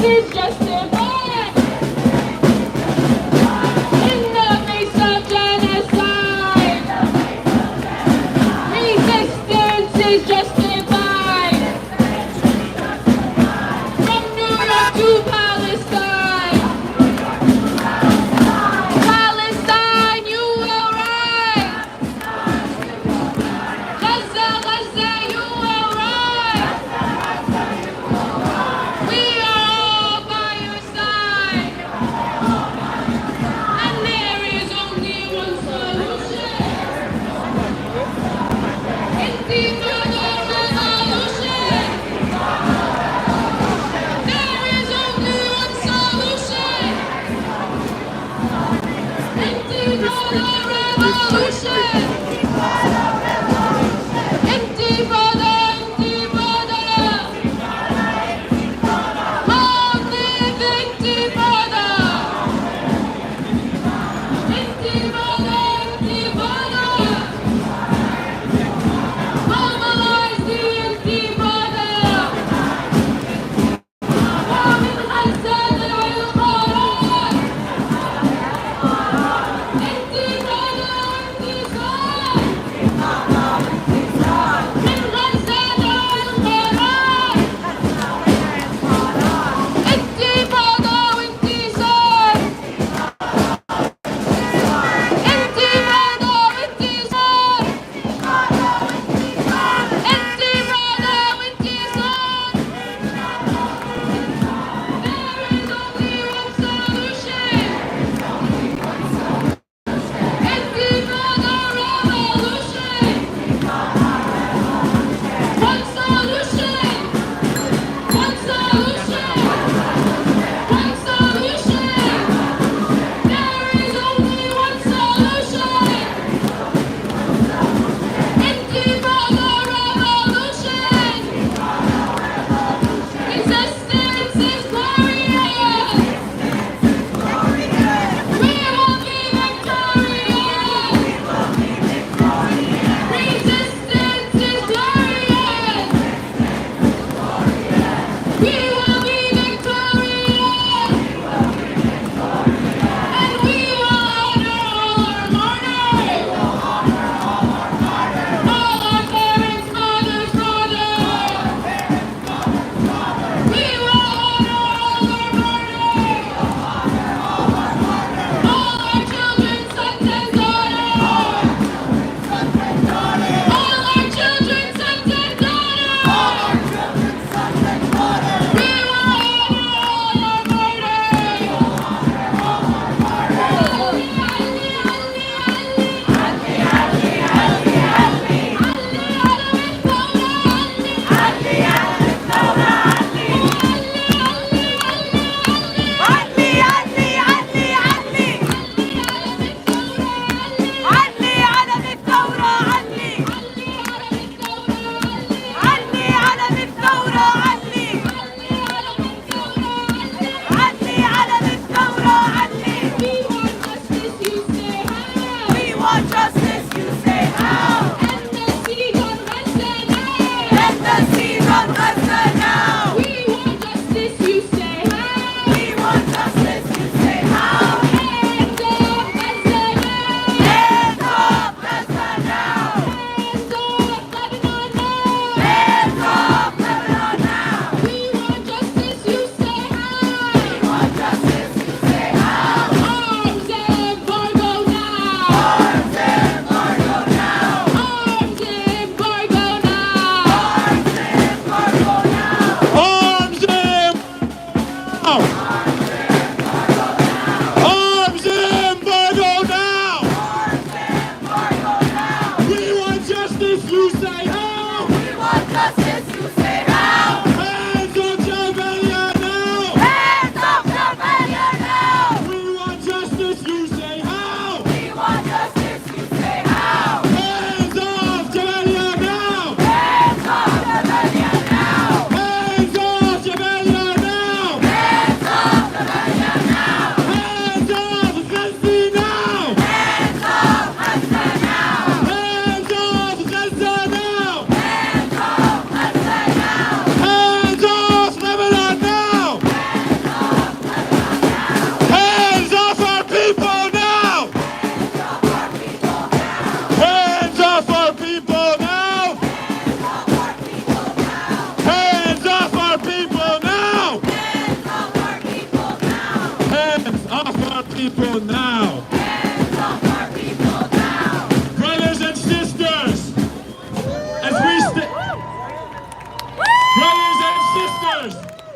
is justified in the face of genocide. Resistance is justified from New York to Palestine. Palestine, you will rise. Gaza, Gaza, you will rise. We are all by your side. And there is only one solution. Intifada revolution. There is only one solution. Intifada revolution. Intifada, intifada. Long live intifada. Intifada, intifada. Mobilize the intifada. ومن حسن القرار. انتفاضة وانتصار. من حسن القرار. انتفاضة وانتصار. انتفاضة وانتصار. انتفاضة وانتصار. There is only one solution. Intifada revolution. One solution. One solution. One solution. There is only one solution. Intifada revolution. Resistance is glorious. We will be victorious. Resistance is glorious. We will be victorious. And we will honor all our martyrs. All our parents, mothers, brothers. We will honor all our martyrs. All our children, sons and daughters. All our children, sons and daughters. We will honor all our martyrs. We want justice, you say how? And the siege on Gaza now. Let the siege on Gaza now. We want justice, you say how? We want justice, you say how? Hands off Gaza now. Hands off Gaza now. Hands off Lebanon now. Hands off Lebanon now. We want justice, you say how? We want justice, you say how? Arms embargo now. Arms embargo now. Arms embargo now. Arms embargo now. Arms em- Oh. Arms embargo now. We want justice, you say how? We want justice, you say how? Hands on Jabalia now. Hands off Jabalia now. We want justice, you say how? We want justice, you say how? Hands off Jabalia now. Hands off Jabalia now. Hands off Jabalia now. Hands off people now. Hands off our people now. Brothers and sisters,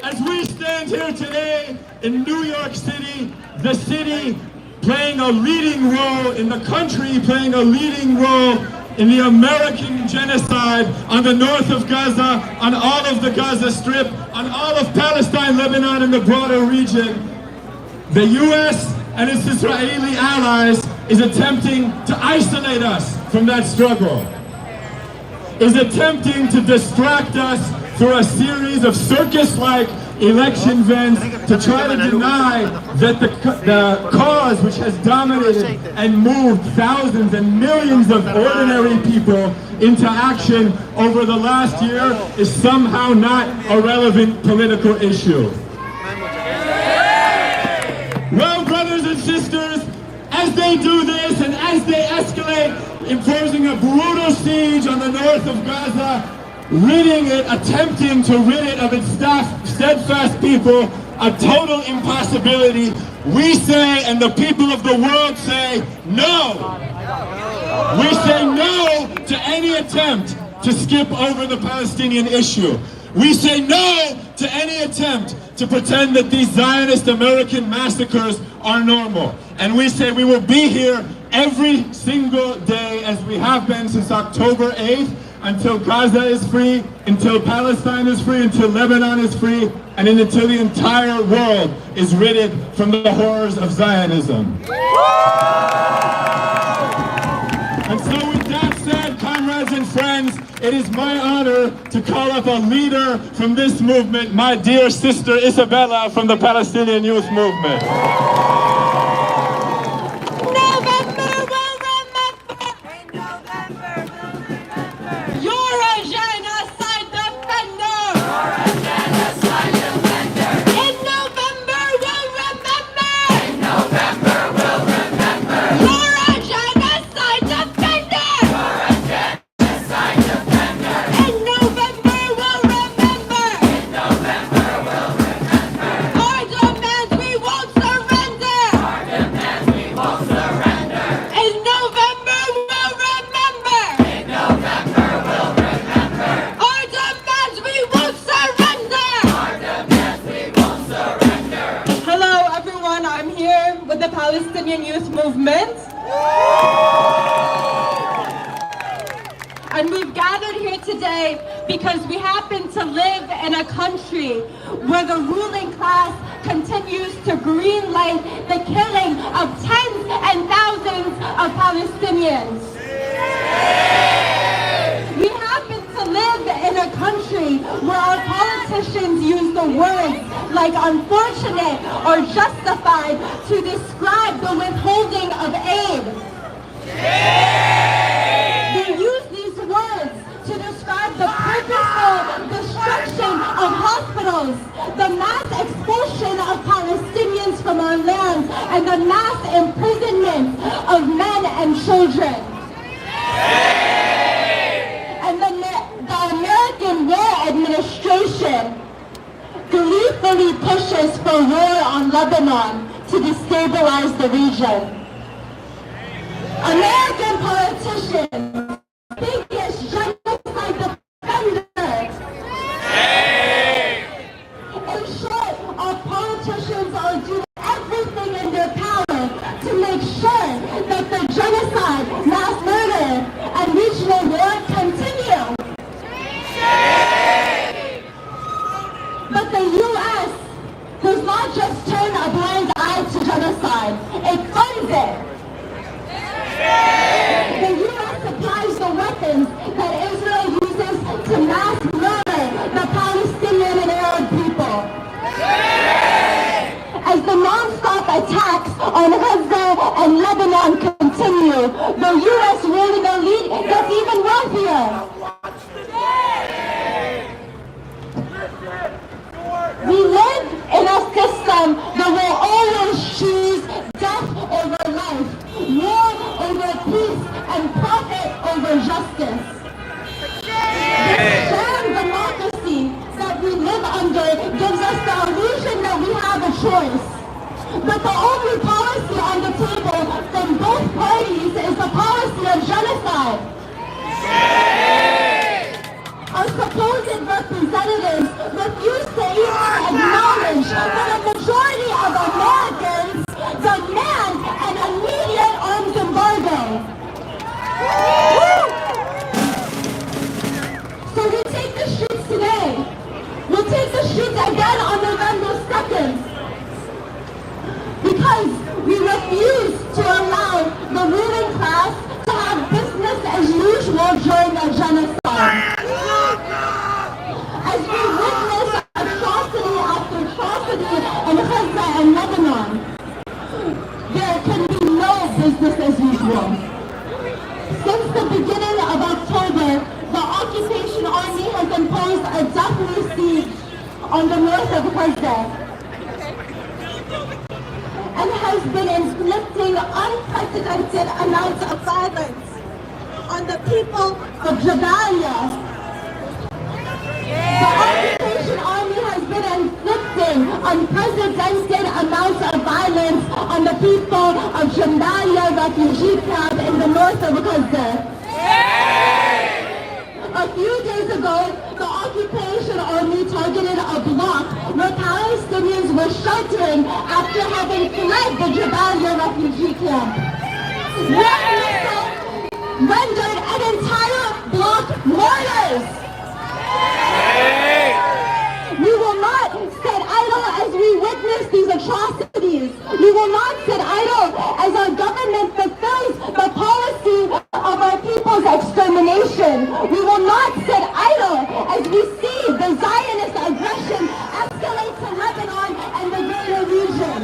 as we stand here today in New York City, the city playing a leading role in the country, playing a leading role in the American genocide on the north of Gaza, on all of the Gaza Strip, on all of Palestine, Lebanon, and the broader region. The U.S. and its Israeli allies is attempting to isolate us from that struggle, is attempting to distract us through a series of circus-like election events to try to deny that the cause which has dominated and moved thousands and millions of ordinary people into action over the last year is somehow not a relevant political issue. Well, brothers and sisters, as they do this and as they escalate, imposing a brutal siege on the north of Gaza, ridding it, attempting to rid it of its steadfast people, a total impossibility, we say, and the people of the world say, no! We say no to any attempt to skip over the Palestinian issue. We say no to any attempt to pretend that these Zionist American massacres are normal. And we say we will be here every single day, as we have been since October 8th, until Gaza is free, until Palestine is free, until Lebanon is free, and until the entire world is ridded from the horrors of Zionism. And so with that said, comrades and friends, it is my honor to call up a leader from this movement, my dear sister Isabella from the Palestinian Youth Movement. Palestinian Youth Movement. And we've gathered here today because we happen to live in a country where the ruling class continues to greenlight the killing of tens and thousands of Palestinians. We happen to live in a country where our politicians use the words like unfortunate or justified to describe the withholding of aid. They use these words to describe the purposeful destruction of hospitals, the mass expulsion of Palestinians from our lands, and the mass imprisonment of men and children. And the American War Administration gleefully pushes for war on Lebanon to destabilize the region. American politicians think it's genocide defenders. In short, our politicians are doing everything in their power to make sure that the genocide, mass murder, and regional war continue. But the U.S. does not just turn a blind eye to genocide, it funds it. The U.S. supplies the weapons that Israel uses to mass murder the Palestinian and Arab people. As the non-stop attacks on Gaza and Lebanon continue, the U.S. ruling elite gets even wealthier. We live in a system that will always choose death over life, war over peace, and profit over justice. This sham democracy that we live under gives us the illusion that we have a choice. But the only policy supposed representatives refuse to even acknowledge that a majority of Americans demand an immediate arms embargo. So we take the streets today. We'll take the streets again on November 2nd. Because we refuse to allow the ruling class to have business as usual during a genocide. As we witness atrocity after atrocity in Gaza and Lebanon, there can be no business as usual. Since the beginning of October, the occupation army has imposed a deathly siege on the north of Gaza and has been inflicting unprecedented amounts of violence on the people of Jabalia. The occupation army has been inflicting unprecedented amounts of violence on the people of Jabalia refugee camp in the north of Gaza. A few days ago, the occupation army targeted a block where Palestinians were sheltering after having fled the Jabalia refugee camp. Rendered an entire block martyrs. We will not sit idle as we witness these atrocities. We will not sit idle as our government fulfills the policy of our people's extermination. We will not sit idle as we see the Zionist aggression escalate to Lebanon and the greater region.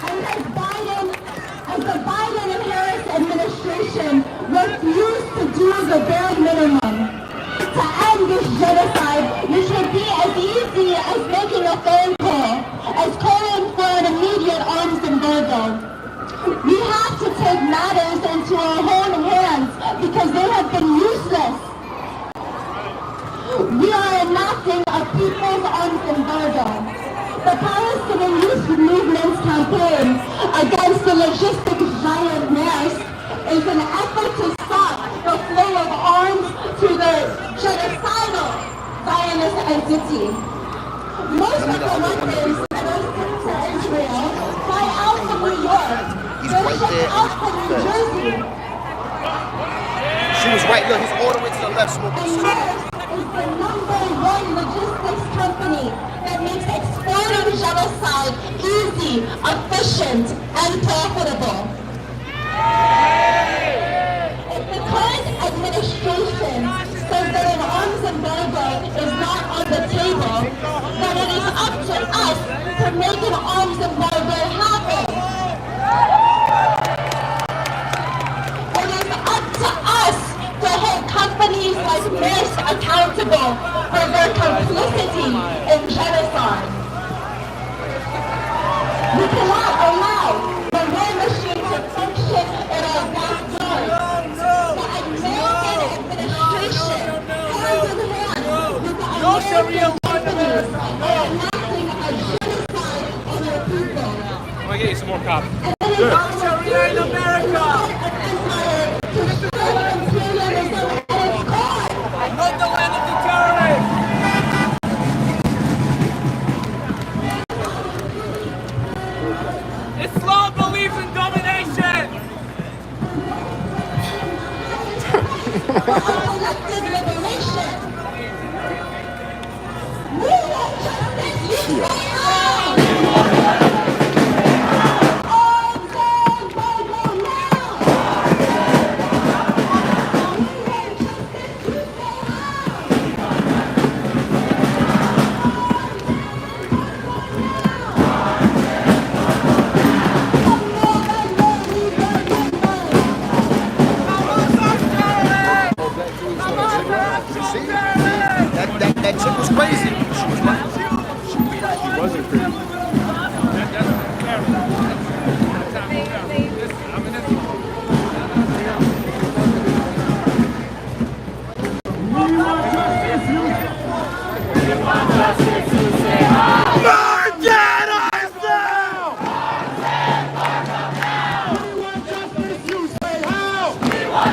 And as the Biden and Harris administration refuse to do the bare minimum to end this genocide, which would be as easy as making a phone call, as calling for an immediate arms embargo. We have to take matters into our own hands because they have been useless. We are enacting a people's arms embargo. The Palestinian Youth Movement's campaign against the logistics giant Maersk is an effort to stop the flow of arms to the genocidal Zionist entity. Most of the weapons that are sent to Israel fly out from New York. They're shipped out from New Jersey. She was right. Look, he's all the way to the left, smoking. And Maersk is the #1 logistics company that makes exporting genocide easy, efficient, and profitable. If the current administration says that an arms embargo is not on the table, then it is up to us to make an arms embargo happen. It is up to us to hold companies like Maersk accountable for their complicity in genocide. We cannot allow the war machine to function in our backyard. The American administration, hand in hand with the American companies, are enacting a genocide on their people. I'm gonna get you some more coffee. And it is our Sharia in America to strip imperialism at its core. Not the land of the terrorists! Islam believes in domination! Collective liberation. We want justice, you say how? Arms embargo now. We want justice, you say how? See? That chick was crazy. She was right. She wasn't crazy. We want justice, you say how?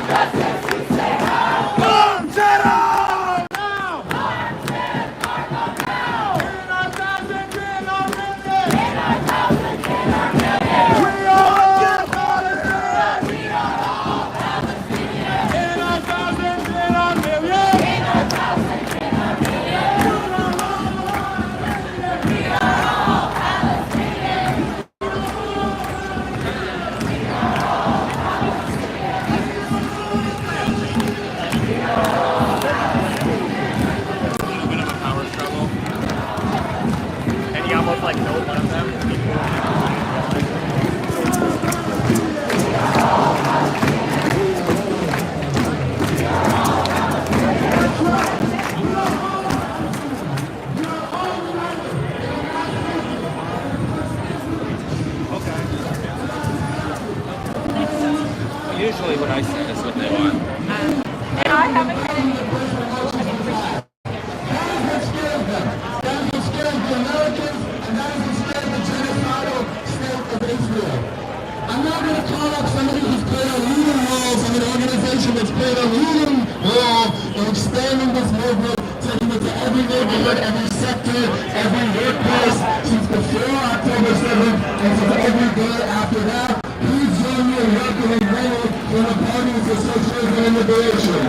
every neighborhood, every sector, every workplace since before October 7th and since every day after that. Please join me in welcoming Herald from the Party for Socialism and Liberation.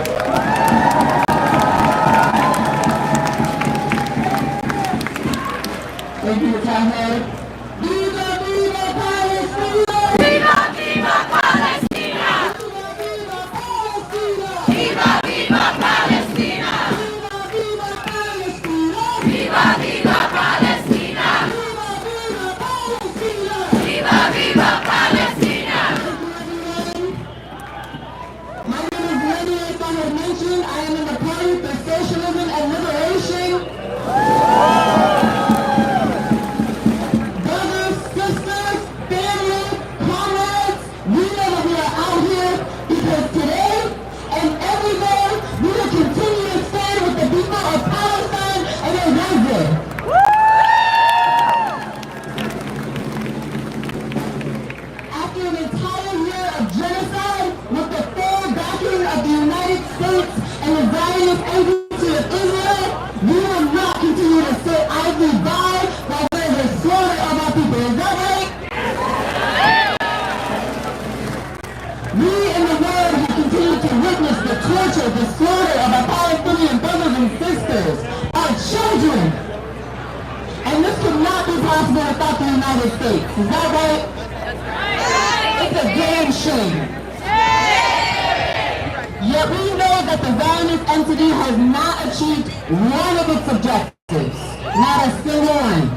Thank you, Tahir. Viva, viva Palestina! Viva, viva Palestina! Viva, viva Palestina! Viva, viva Palestina! Viva, viva Palestina! Viva, viva Palestina! My name is Lady, as I had mentioned. I am in the Party for Socialism and Liberation. Brothers, sisters, family, comrades, we know that we are out here because today and every day we will continue to stand with the people of Palestine and their Gaza. After an entire year of genocide, with the full backing of the United States and the Zionist agency of Israel, we will not continue to sit idly by while there is a slaughter of our people. Is that right? We in the world have continued to witness the torture, the slaughter of our Palestinian brothers and sisters, our children. And this could not be possible without the United States. Is that right? It's a damn shame. Yet we know that the Zionist entity has not achieved one of its objectives. Not a single one.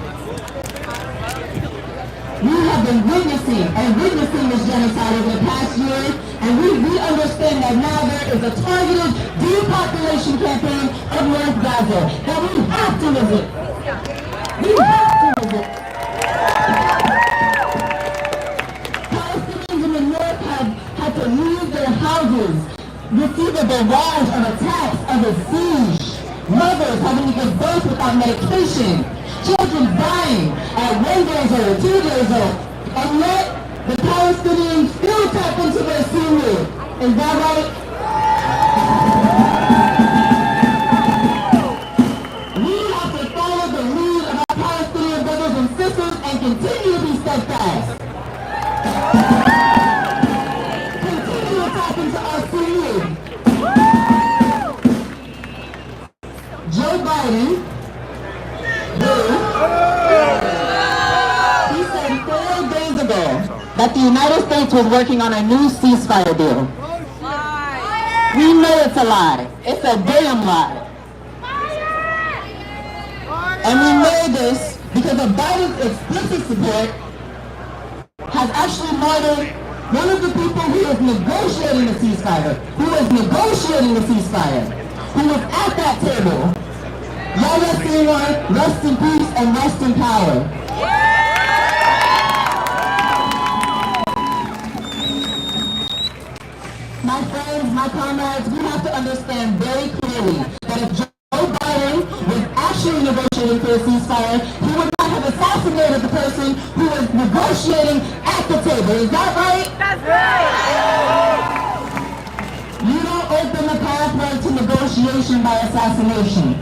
We have been witnessing this genocide over the past year, and we understand that now there is a targeted depopulation campaign of North Gaza that we have to visit. We have to visit. Palestinians in the north have had to leave their houses, receive a barrage of attacks, of a siege. Mothers having to give birth without medication. Children dying at 1 day old, 2 days old. And yet, the Palestinians still tap into their senior. Is that right? We have to follow the lead of our Palestinian brothers and sisters and continue to be steadfast. Continue to tap into our senior. Joe Biden, he said 4 days ago that the United States was working on a new ceasefire deal. We know it's a lie. It's a damn lie. And we know this because of Biden's explicit support has actually murdered one of the people who is negotiating the ceasefire, who was at that table. Yahya Sinwar, rest in peace and rest in power. My friends, my comrades, we have to understand very clearly that if Joe Biden was actually negotiating for a ceasefire, he would not have assassinated the person who was negotiating at the table. Is that right? That's right! You don't open the pathway to negotiation by assassination.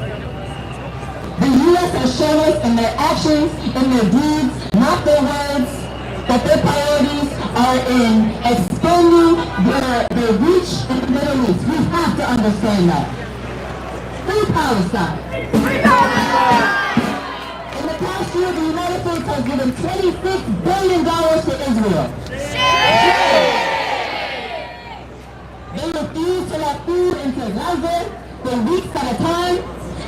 The U.S. has shown us in their actions, in their deeds, not their words, that their priorities are in expanding their reach in the Middle East. We have to understand that. Free Palestine. Free Palestine! In the past year, the United States has given $26 billion to Israel. They refuse to let food into Gaza for weeks at a time.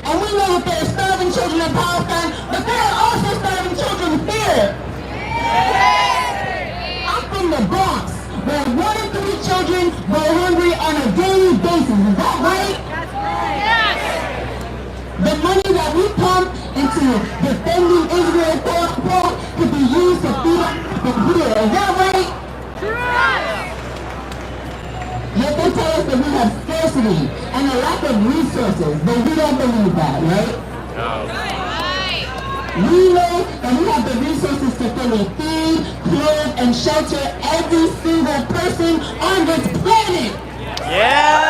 And we know that there are starving children in Palestine, but there are also starving children here. I'm from the Bronx, where 1 in 3 children go hungry on a daily basis. Is that right? That's right! Yes! The money that we pump into defending Israel, quote unquote, could be used to feed us from here. Is that right? Yes! Yet they tell us that we have scarcity and a lack of resources, but we don't believe that, right? We know that we have the resources to fully feed, clothe, and shelter every single person on this planet. Yeah!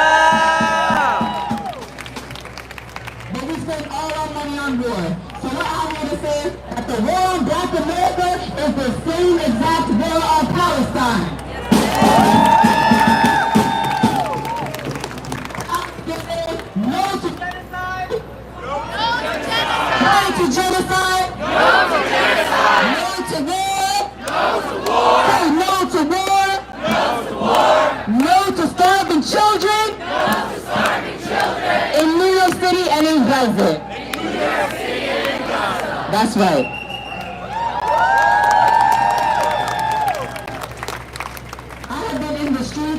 but we spend all our money on war. So what I want to say is that the war on Black America is the same exact war on Palestine. No to genocide. No to genocide. No to genocide. No to war. No to war. Say no to war. No to war. No to starving children. No to starving children. In New York City and in Gaza. In New York City and in Gaza. That's right.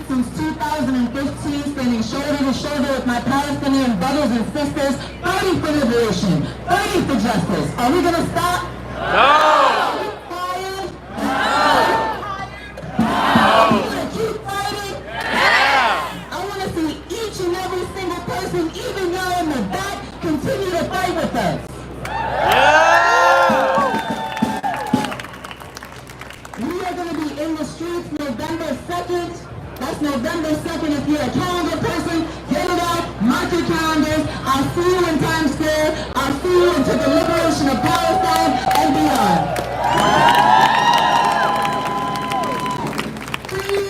Since 2015, standing shoulder to shoulder with my Palestinian brothers and sisters, fighting for liberation, fighting for justice. Are we going to stop? No! Are we tired? No! Are we going to keep fighting? Yeah! I want to see each and every single person, even now in the back, continue to fight with us. We are going to be in the streets November 2nd. That's November 2nd. If you're a calendar person, get it out, mark your calendars. I'll see you in Times Square. I'll see you into the liberation of Palestine and beyond. Free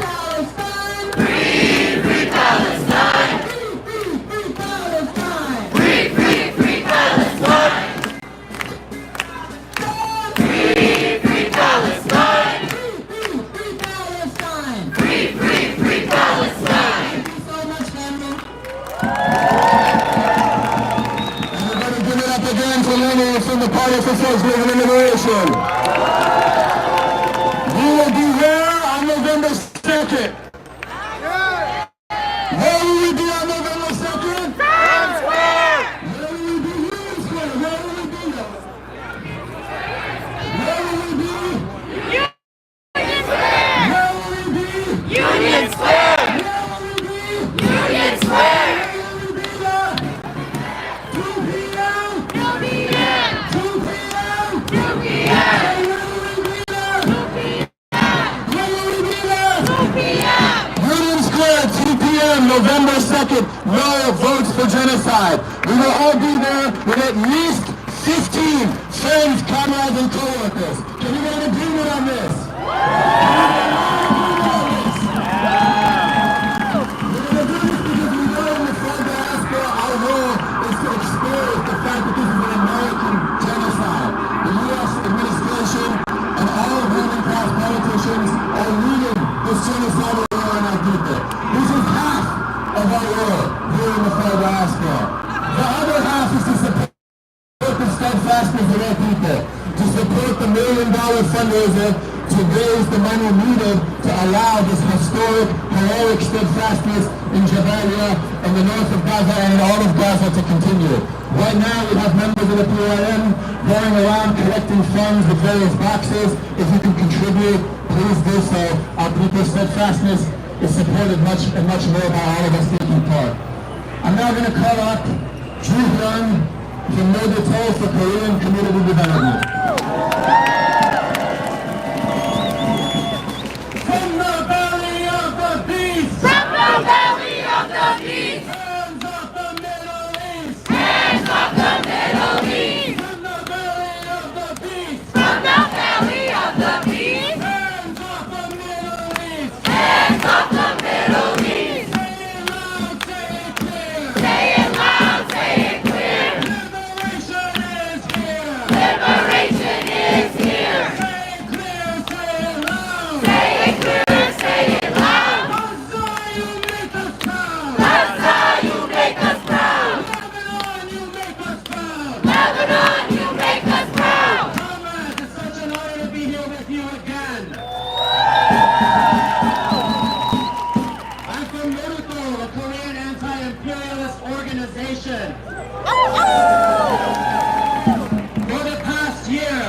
Palestine! Free Palestine! Free Palestine! Free Palestine! Free Palestine! Free Palestine! Free Palestine! Thank you so much, family. Everybody give it up again for Lenny from the Party for Socialism and Liberation. We will be there on November 2nd. Where will we be on November 2nd? Times Square! Where will we be? Union Square. Where will we be? Where will we be? Where will we be? Union Square! Where will we be? Union Square! Where will we be there? 2 p.m. 2 p.m. 2 p.m. 2 p.m. Where will we be there? 2 p.m. Where will we be there? 2 p.m. Union Square, 2 p.m. November 2nd. No votes for genocide. We will all be there with at least 15 friends, comrades, and co-workers. Can we get an agreement on this? Genocidal war on our people. This is half of our war here in the far diaspora. The other half is to support the steadfastness of our people, to support the $1 million fundraiser to raise the money needed to allow this historic, heroic steadfastness in Jabalia and the north of Gaza and in all of Gaza to continue. Right now we have members of the PYM going around collecting funds with various boxes. If you can contribute, please do so. Our people's steadfastness is supported much and much more by all of us taking part. I'm now going to call up Drew Young from No Detail for Korean Community Development. From the belly of the beast! From the belly of the beast! Hands off the Middle East! Hands off the Middle East! From the belly of the beast! From the belly of the beast! Hands off the Middle East! Hands off the Middle East! Say it loud, say it clear! Say it loud, say it clear! Liberation is here! Liberation is here! Say it clear, say it loud! Say it clear, say it loud! Gaza, you make us proud! Gaza, you make us proud! Lebanon, you make us proud! Lebanon, you make us proud! Comrades, it's such an honor to be here with you again. I'm from Herald, a Korean anti-imperialist organization. For the past year,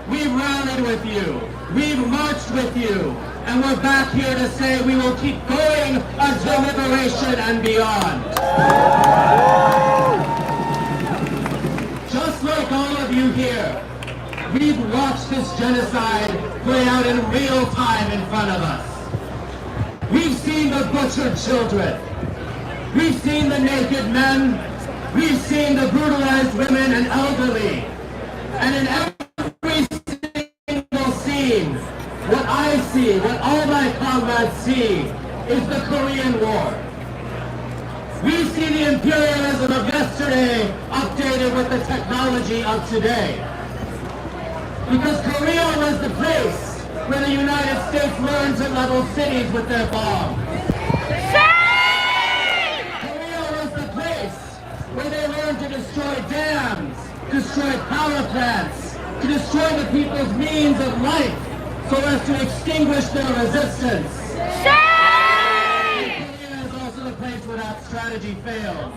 we've rallied with you, we've marched with you, and we're back here to say we will keep going until liberation and beyond. Just like all of you here, we've watched this genocide play out in real time in front of us. We've seen the butchered children. We've seen the naked men. We've seen the brutalized women and elderly. And in every single scene, what I see, what all my comrades see, is the Korean War. We see the imperialism of yesterday updated with the technology of today. Because Korea was the place where the United States learned to level cities with their bombs. Korea was the place where they learned to destroy dams, destroy power plants, to destroy the people's means of life so as to extinguish their resistance. Korea is also the place where that strategy failed.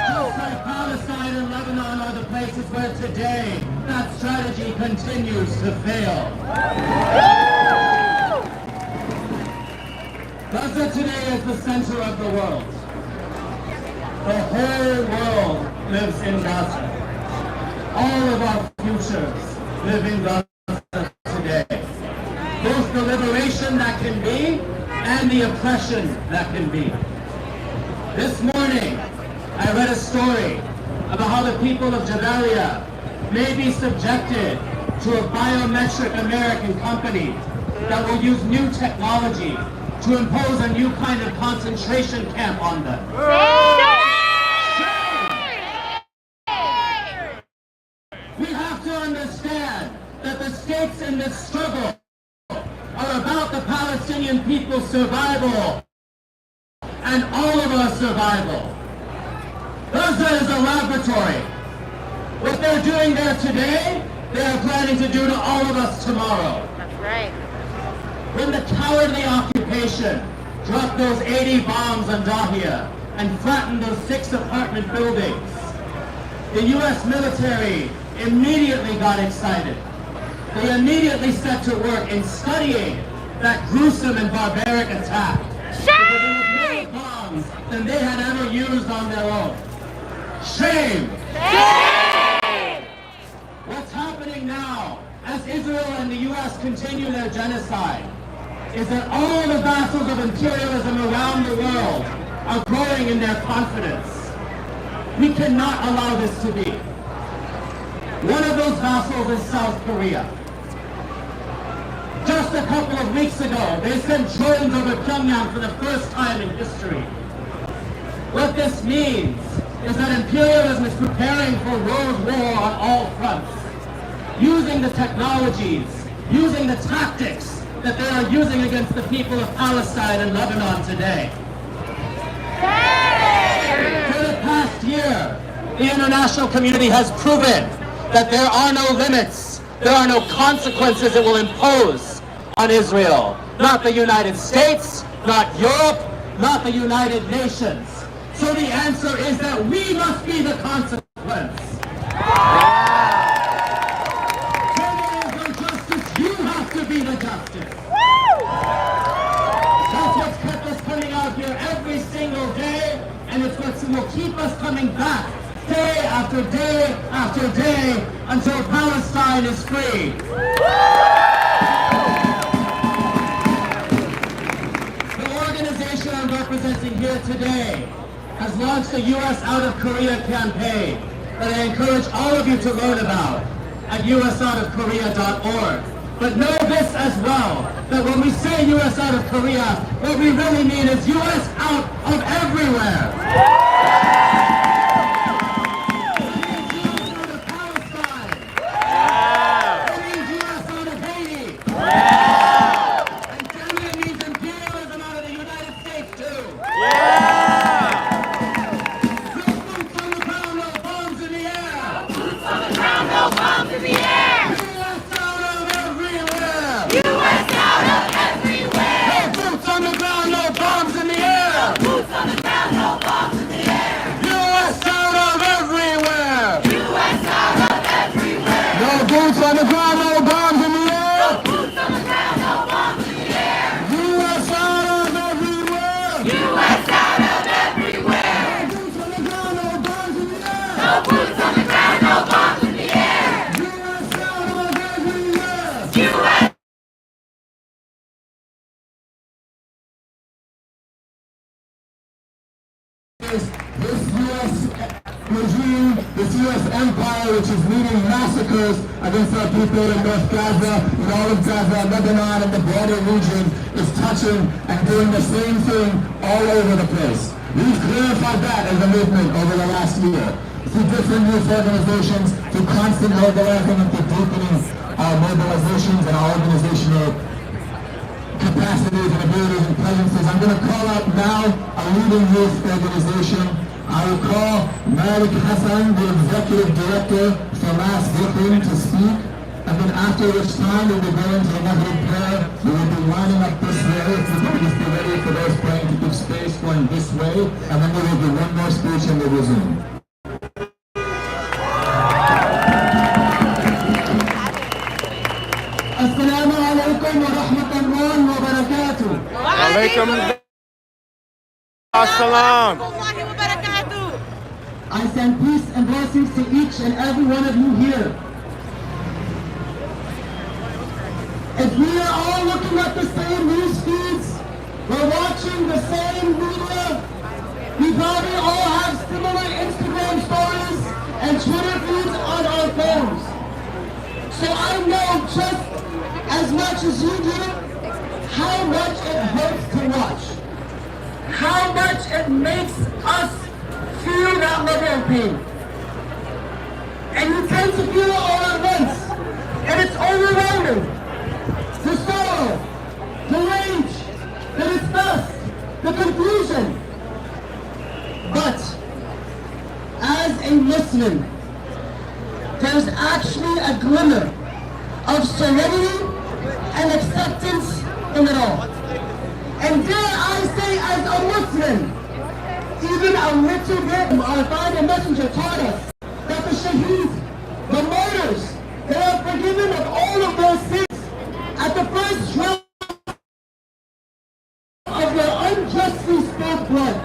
Just like Palestine and Lebanon are the places where today that strategy continues to fail. Gaza today is the center of the world. The whole world lives in Gaza. All of our futures live in Gaza today. Both the liberation that can be and the oppression that can be. This morning, I read a story about how the people of Jabalia may be subjected to a biometric American company that will use new technology to impose a new kind of concentration camp on them. We have to understand that the stakes in this struggle are about the Palestinian people's survival and all of our survival. Gaza is a laboratory. What they're doing there today, they are planning to do to all of us tomorrow. That's right. When the cowardly occupation dropped those 80 bombs on Dahia and flattened those 6 apartment buildings, the U.S. military immediately got excited. They immediately set to work in studying that gruesome and barbaric attack. Because it was more bombs than they had ever used on their own. Shame! Shame! What's happening now, as Israel and the U.S. continue their genocide, is that all the vassals of imperialism around the world are growing in their confidence. We cannot allow this to be. One of those vassals is South Korea. Just a couple of weeks ago, they sent drones over Pyongyang for the first time in history. What this means is that imperialism is preparing for world war on all fronts, using the technologies, using the tactics that they are using against the people of Palestine and Lebanon today. For the past year, the international community has proven that there are no limits, there are no consequences it will impose on Israel. Not the United States, not Europe, not the United Nations. So the answer is that we must be the consequence. When there is no justice, you have to be the justice. That's what's kept us coming out here every single day, and it's what will keep us coming back day after day after day until Palestine is free. The organization I'm representing here today has launched the U.S. Out of Korea campaign that I encourage all of you to learn about at usoutofkorea.org. But know this as well, that when we say U.S. out of Korea, what we really mean is U.S. out of everywhere. Boots on the ground, no bombs in the air! U.S. regime, this U.S. empire, which is leading massacres against our people in North Gaza, in all of Gaza, Lebanon, and the broader region, is touching and doing the same thing all over the place. We've clarified that as a movement over the last year, through different youth organizations, through constant mobilizing and through deepening our mobilizations and our organizational capacities and abilities and presences. I'm going to call out now a leading youth organization. I will call Malik Hassan, the executive director for Mass Brooklyn, to speak. And then after which time we will go into another prayer. We will be lining up this way. If you can just be ready for those praying to give space going this way. And then we will do one more speech and we'll resume. Assalamu alaikum wa rahmatullahi wa barakatuh. Alaikum assalam. I send peace and blessings to each and every one of you here. If we are all looking at the same news feeds, we're watching the same media, we probably all have similar Instagram stories and Twitter feeds on our phones. So I know just as much as you do how much it hurts to watch, how much it makes us feel that level of pain. And you tend to feel it all at once, and it's overwhelming. The sorrow, the rage, the disgust, the confusion. But as a Muslim, there's actually a glimmer of serenity and acceptance in it all. And dare I say, as a Muslim, even a little bit, our father messenger taught us that the shaheed, the martyrs, they are forgiven of all of their sins at the first drop of their unjustly spilled blood.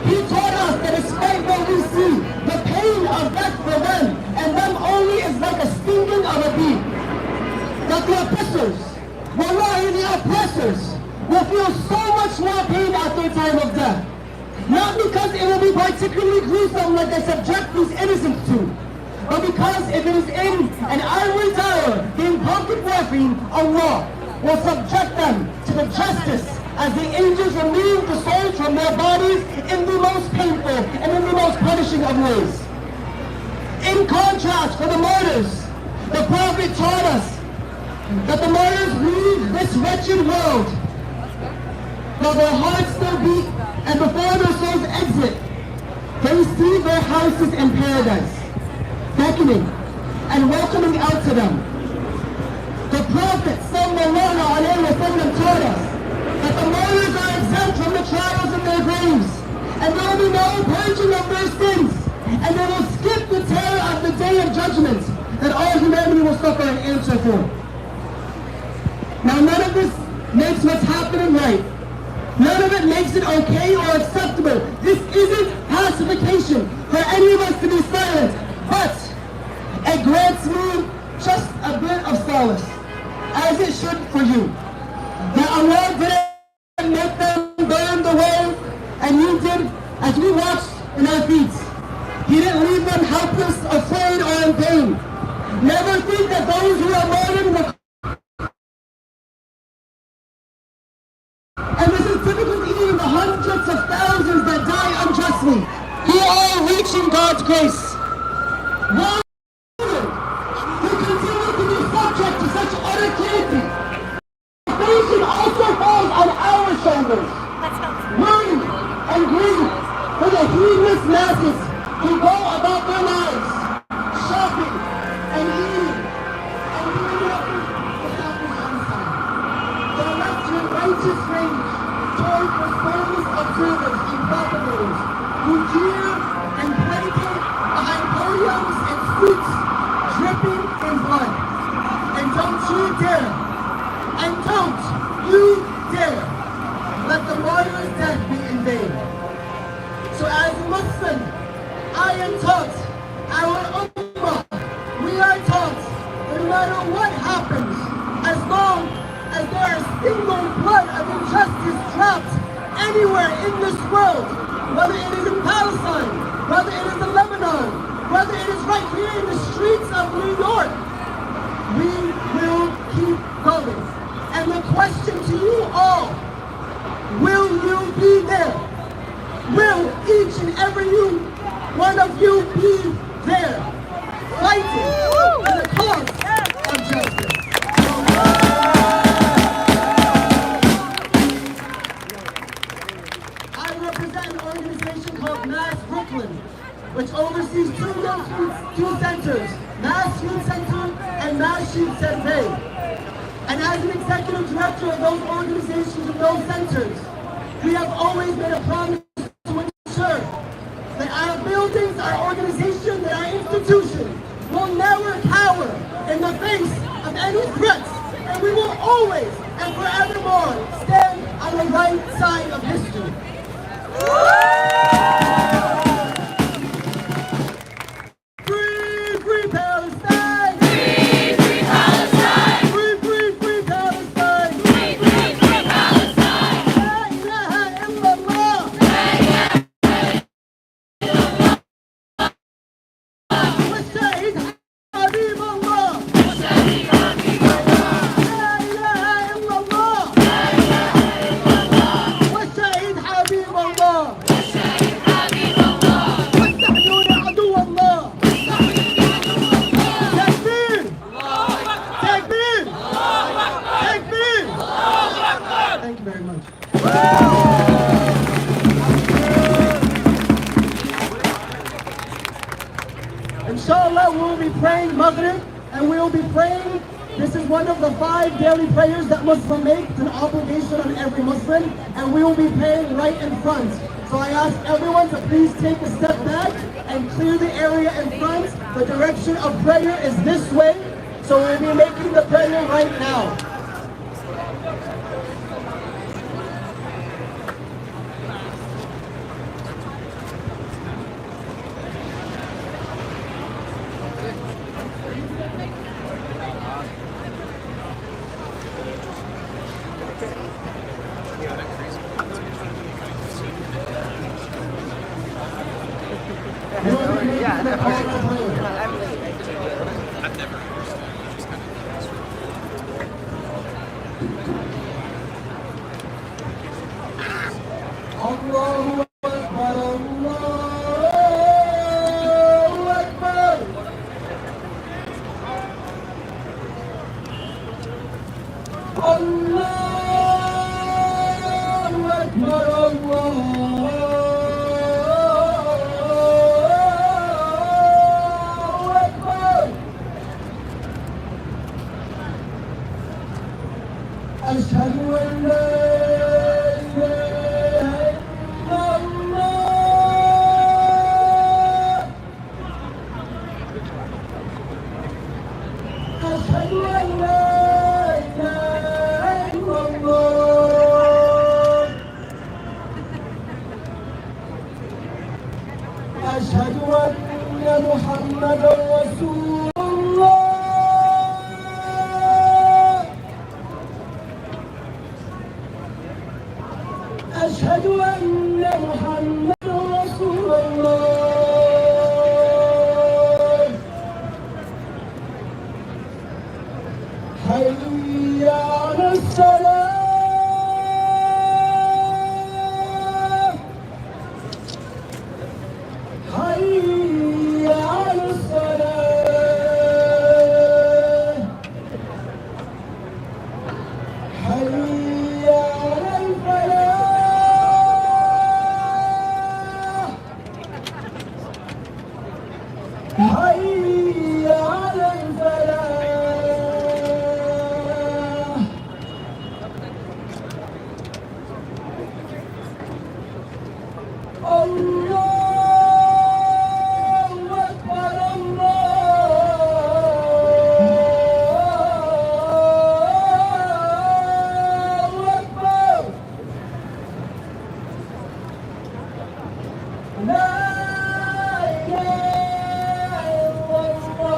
He taught us that despite what we see, the pain of death for them, and them only, is like a stinging of a bee. That the oppressors, wallahi, the oppressors, will feel so much more pain at their time of death. Not because it will be particularly gruesome like they subject these innocents to, but because if it is in an ivory tower being pumped morphine, Allah will subject them to the justice as the angels remove the souls from their bodies in the most painful and in the most punishing of ways. In contrast, for the martyrs, the Prophet taught us that the martyrs leave this wretched world while their hearts still beat, and before their souls exit, they see their houses in paradise, beckoning and welcoming out to them. The Prophet sallallahu alaihi wasallam taught us that the martyrs are exempt from the trials of their graves, and there will be no purging of their sins, and they will skip the terror of the day of judgment that all humanity will suffer and answer for. Now none of this makes what's happening right. None of it makes it okay or acceptable. This isn't pacification for any of us to be silent, but it grants me just a bit of solace, as it should for you. That Allah didn't make them burn the way, and He did as we watched in our feet. He didn't leave them helpless, afraid, or in pain. Never think that those who are martyred will. And this is typical even the hundreds of thousands that die unjustly, who are reaching God's grace. Why who continue to be subject to such utter cruelty? Salvation also falls on our shoulders. Worry and grief for the heedless masses who go about their lives, shopping and eating and doing nothing without the outside. Direct your righteous rage toward the spineless observers and propagators who jeer and placate behind podiums and suits dripping in blood. And don't you dare let the martyr's death be in vain. So as a Muslim, I am taught, our ummah, we are taught that no matter what happens, as long as there is single blood of injustice dropped anywhere in this world, whether it is in Palestine, whether it is in Lebanon, whether it is right here in the streets of New York, we will keep going. And the question to you all, will you be there? Will each and every one of you be there, fighting for the cause of justice? I represent an organization called Mass Brooklyn, which oversees two centers, Mass Youth Center and Mass Youth Center. And as an executive director of those organizations and those centers, we have always made a promise to ensure that our buildings, our organization, that our institutions will never cower in the face of any threats, and we will always and forevermore stand on the right side of history. Free, free Palestine! Free, free Palestine! Free, free, free Palestine! Free, free, free Palestine! La ilaha illallah! La ilaha illallah! والشهيد حبيب الله! والشهيد حبيب الله! لا إله إلا الله! لا إله إلا الله! والشهيد حبيب الله! والشهيد حبيب الله! واستحيون عدو الله! تكبير! تكبير! تكبير! Thank you very much. Inshallah, we will be praying Maghrib, and we will be praying. This is one of the 5 daily prayers that Muslims make. It's an obligation on every Muslim, and we will be praying right in front. So I ask everyone to please take a step back and clear the area in front. The direction of prayer is this way, so we'll be making the prayer right now. Allahu Akbar, Allahu Akbar. Allahu Akbar, Allahu Akbar. Ashhadu an la أشهد أن محمدا رسول الله أشهد أن محمدا رسول الله حي على الصلاة حي على الصلاة حي على الفلاح حي على الفلاح الله أكبر الله أكبر لا إله إلا الله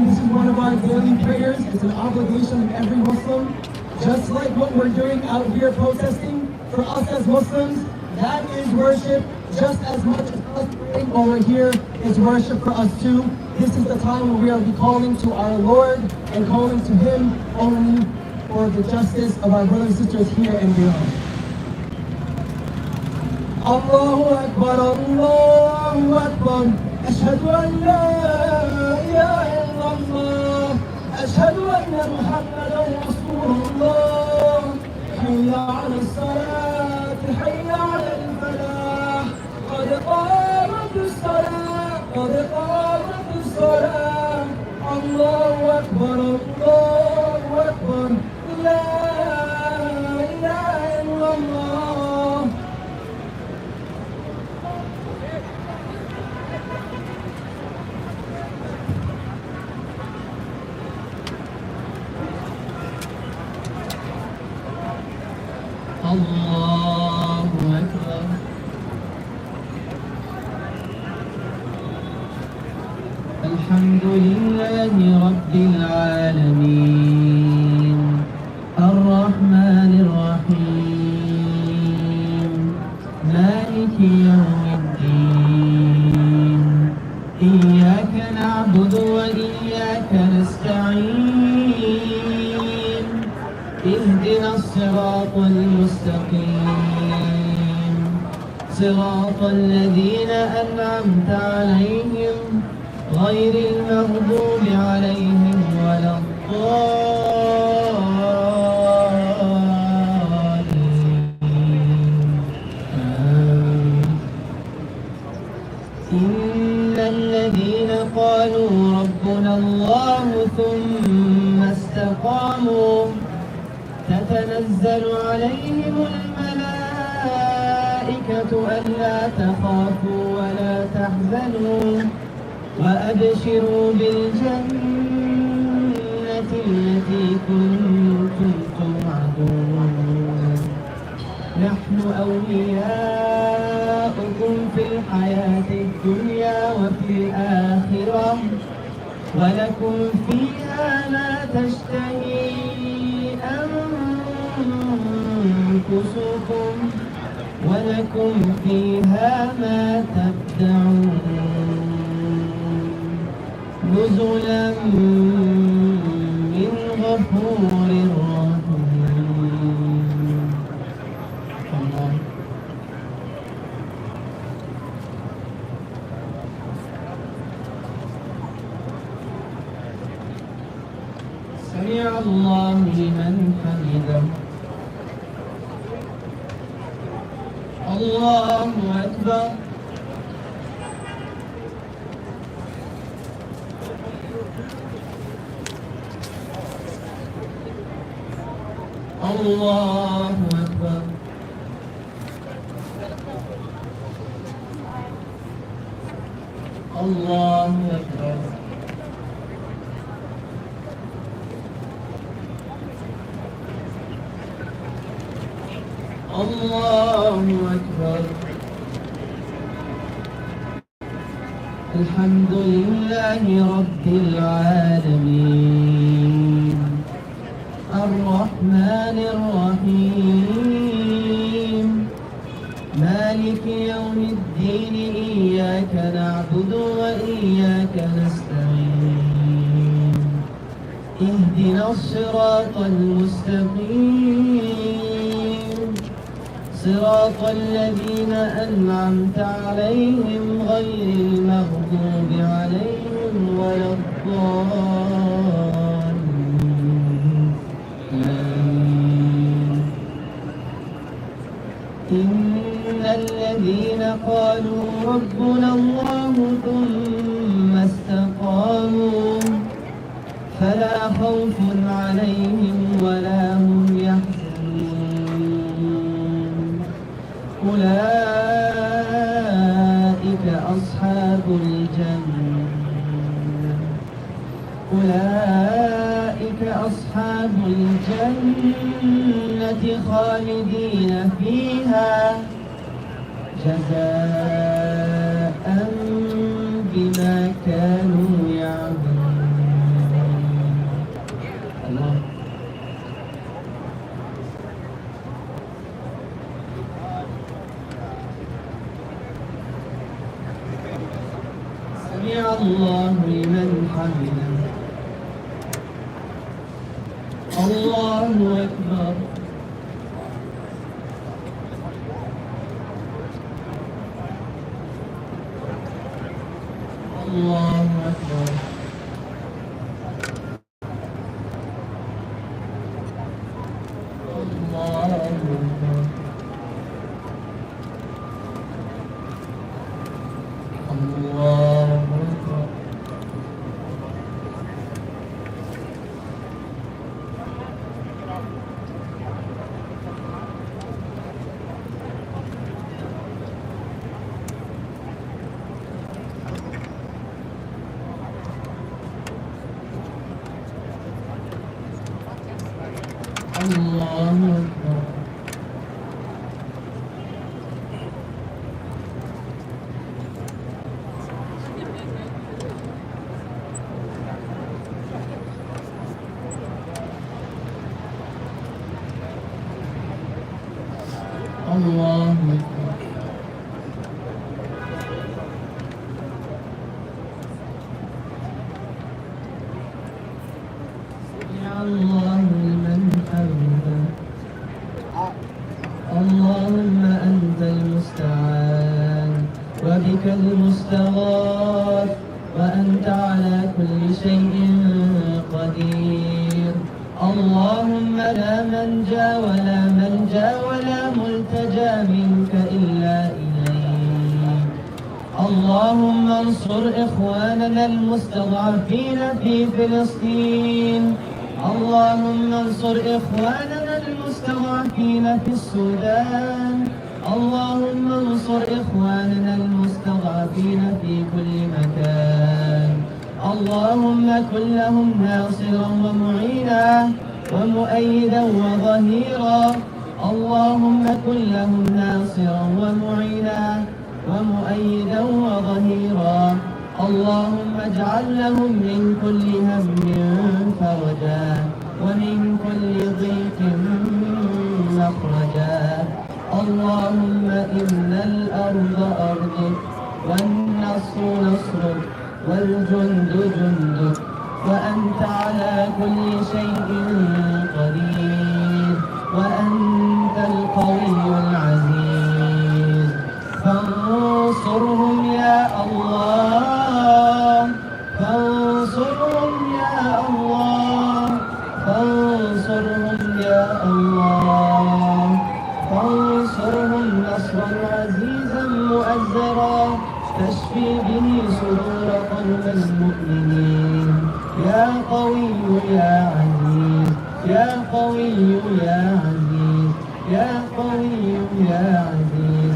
This is one of our daily prayers. It's an obligation of every Muslim. Just like what we're doing out here protesting, for us as Muslims, that is worship just as much as us praying over here is worship for us too. This is the time when we are calling to our Lord and calling to Him only for the justice of our brothers and sisters here and beyond. Allahu Akbar, Allahu Akbar, Ashhadu an la ilaha illallah, Ashhadu anna Muhammadan Rasulullah, Hayya ala salat, Hayya ala al-falah, Qad qamat as-salah, Qad qamat as-salah, Allahu Akbar, Allahu Akbar, La ilaha illallah. Allahu Akbar. Alhamdulillahi Rabbil Alameen, Ar-Rahmanir Rahim, Maliki Yawmiddin, Iyyaka na'budu wa iyyaka nasta'in, اهدنا الصراط المستقيم صراط الذين أنعمت عليهم غير المغضوب عليهم ولا الضالين. إن الذين قالوا ربنا الله ثم استقاموا تتنزل عليهم الملائكة ألا تخافوا ولا تحزنوا وأبشروا بالجنة التي كنتم توعدون. نحن أولياؤكم في الحياة الدنيا وفي الآخرة ولكم فيها ما تشتهي أنفسكم ولكم فيها ما تدعون نزلا من غفور رحيم. الله. سمع الله لمن حمده. الله أكبر. الله أكبر. الله أكبر. الله أكبر. الحمد لله رب العالمين الرحمن الرحيم مالك يوم الدين إياك نعبد وإياك نستعين اهدنا الصراط المستقيم صراط الذين أنعمت عليهم غير المغضوب عليهم ولا الضالين. إن الذين قالوا ربنا الله ثم استقاموا فلا خوف عليهم ولا هم يحزنون أولئك أصحاب الجنة أولئك أصحاب الجنة خالدين فيها جزاء بما كانوا يعملون. سمع الله لمن حمده. الله أكبر. الله أكبر. الله أكبر. الله أكبر. الله أكبر. الله أكبر. سمع الله لمن حمده. اللهم أنت المستعان وبك المستغاث وأنت على كل شيء قدير. اللهم لا منجا ولا منجا ولا ملتجا منك إلا إليك. اللهم انصر إخواننا المستضعفين في فلسطين. اللهم انصر إخواننا المستضعفين في السودان. اللهم انصر إخواننا المستضعفين في كل مكان. اللهم كن لهم ناصرا ومعينا ومؤيدا وظهيرا. اللهم كن لهم ناصرا ومعينا ومؤيدا وظهيرا. اللهم اجعل لهم من كل هم فرجا ومن كل ضيق مخرجا. اللهم إن الأرض أرضك والنصر نصرك والجند جندك وأنت على كل شيء قدير وأنت القوي العزيز. فانصرهم يا الله. فانصرهم يا الله. فانصرهم يا الله. فانصرهم نصرا عزيزا مؤزرا تشفي به صدور قلب المؤمنين. يا قوي يا عزيز. يا قوي يا عزيز. يا قوي يا عزيز.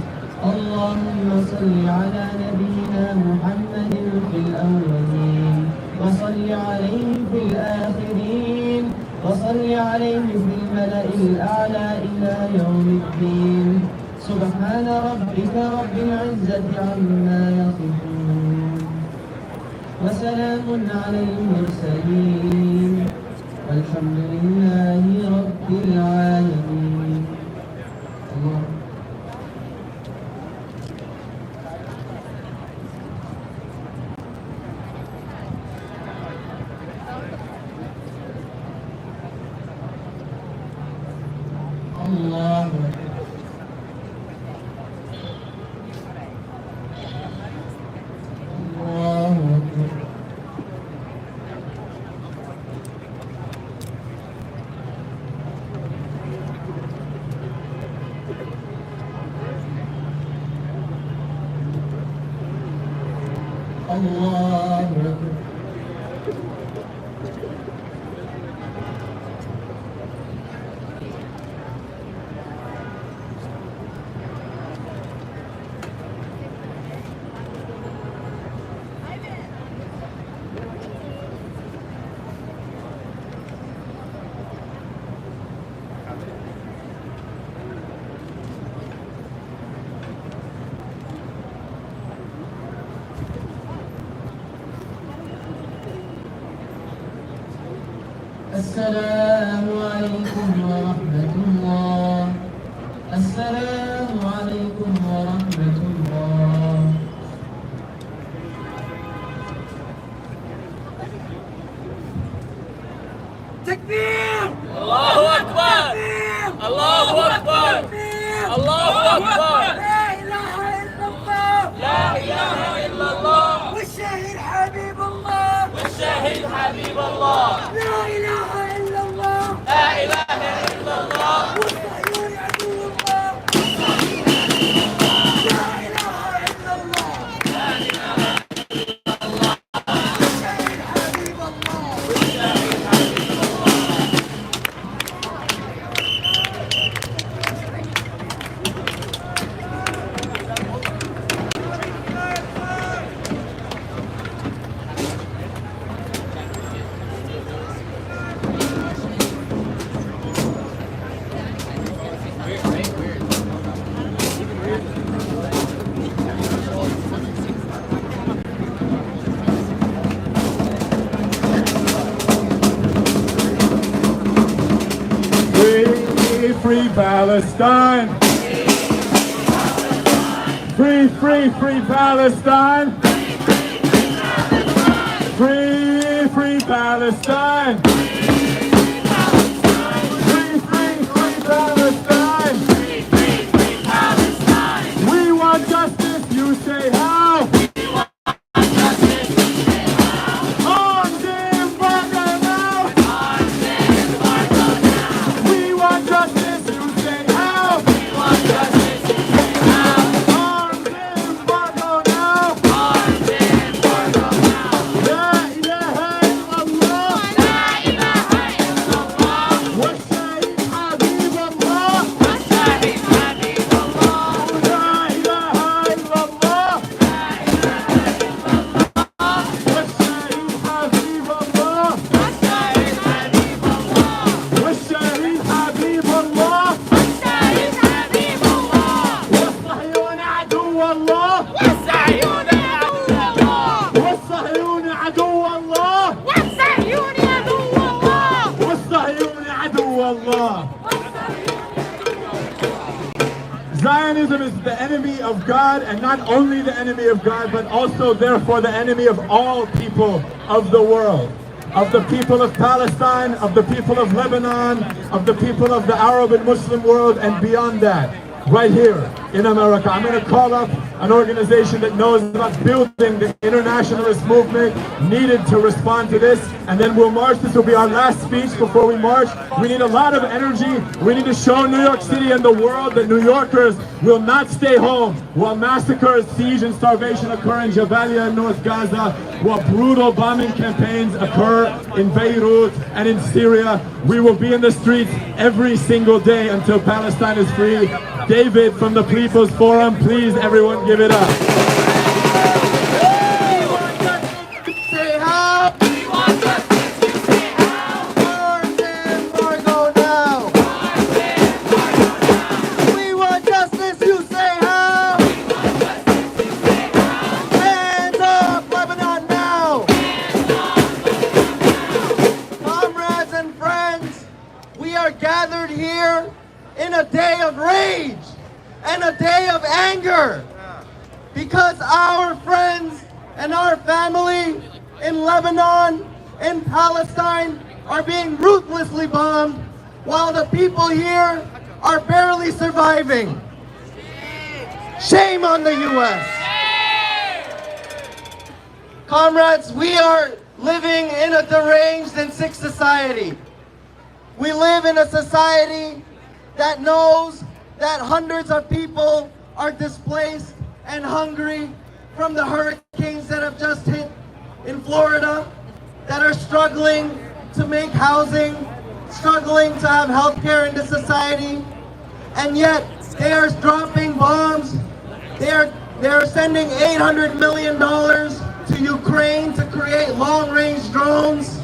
اللهم صل على نبينا محمد في الأولين وصل عليه في الآخرين وصل عليه في الملأ الأعلى إلى يوم الدين. سبحان ربك رب العزة عما يصفون وسلام على المرسلين والحمد لله رب العالمين. الله. الله الله أكبر. الله أكبر. السلام عليكم ورحمة الله. السلام عليكم ورحمة الله. free, free Palestine. Free, free, free Palestine. Free, free Palestine. Free, free, free Palestine. We want justice, you say how? Arms embargo now. We want justice, you say how? Arms embargo now. La ilaha illallah. والشهيد حبيب الله. لا إله إلا الله. والشهيد حبيب الله. والشهيد حبيب الله. والصهيون عدو الله. والصهيون عدو الله. والصهيون عدو الله. Zionism is the enemy of God, and not only the enemy of God, but also therefore the enemy of all people of the world. Of the people of Palestine, of the people of Lebanon, of the people of the Arab and Muslim world, and beyond that. Right here in America. I'm going to call up an organization that knows about building the internationalist movement needed to respond to this, and then we'll march. This will be our last speech before we march. We need a lot of energy. We need to show New York City and the world that New Yorkers will not stay home while massacres, siege, and starvation occur in Jabalia and North Gaza, while brutal bombing campaigns occur in Beirut and in Syria. We will be in the streets every single day until Palestine is free. David from the People's Forum, please everyone give it up. Say how? Arms embargo now. We want justice, you say how? Hands up, Lebanon now. Comrades and friends, we are gathered here in a day of rage and a day of anger because our friends and our family in Lebanon, in Palestine, are being ruthlessly bombed while the people here are barely surviving. Shame on the U.S. Comrades, we are living in a deranged and sick society. We live in a society that knows that hundreds of people are displaced and hungry from the hurricanes that have just hit in Florida, that are struggling to make housing, struggling to have health care in the society, and yet they are dropping bombs. They are sending $800 million to Ukraine to create long-range drones.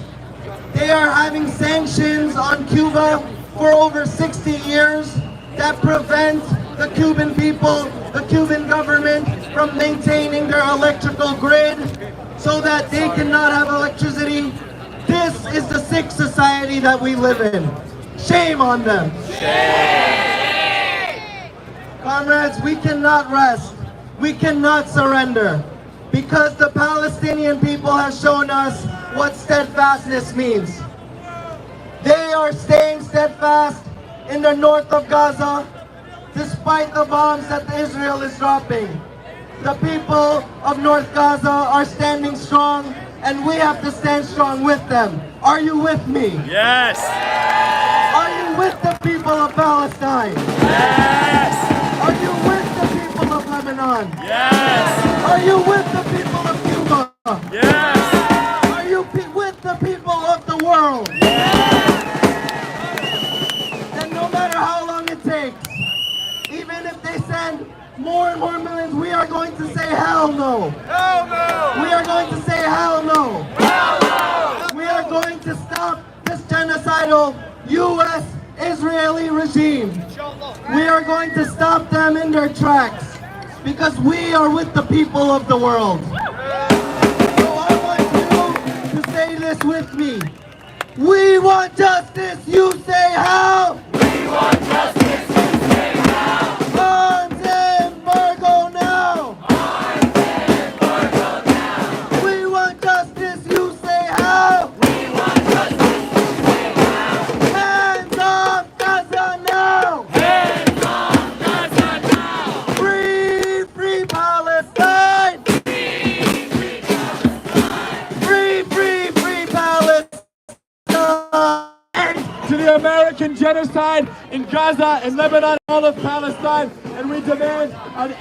They are having sanctions on Cuba for over 60 years that prevent the Cuban people, the Cuban government from maintaining their electrical grid so that they cannot have electricity. This is the sick society that we live in. Shame on them. Shame! Comrades, we cannot rest. We cannot surrender because the Palestinian people have shown us what steadfastness means. They are staying steadfast in the north of Gaza, despite the bombs that Israel is dropping. The people of North Gaza are standing strong, and we have to stand strong with them. Are you with me? Yes. Are you with the people of Palestine? Yes. Are you with the people of Lebanon? Yes. Are you with the people of Cuba? Yes. Are you with the people of the world? And no matter how long it takes, even if they send more and more millions, we are going to say hell no. Hell no. We are going to say hell no. Hell no. We are going to stop this genocidal U.S.-Israeli regime. We are going to stop them in their tracks because we are with the people of the world. So I want you to say this with me. We want justice, you say how? We want justice. genocide in Gaza, in Lebanon, all of Palestine, and we demand an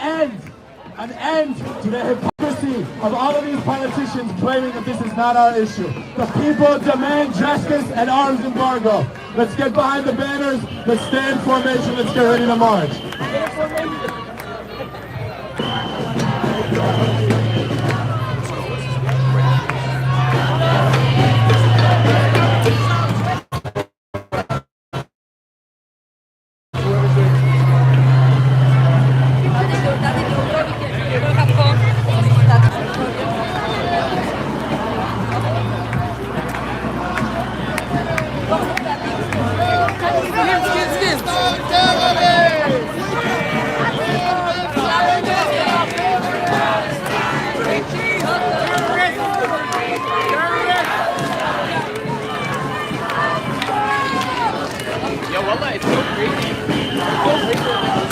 end to the hypocrisy of all of these politicians claiming that this is not our issue. The people demand justice and arms embargo. Let's get behind the banners, let's stay in formation, let's get ready to march. Yo, wallah, it's so crazy. It's so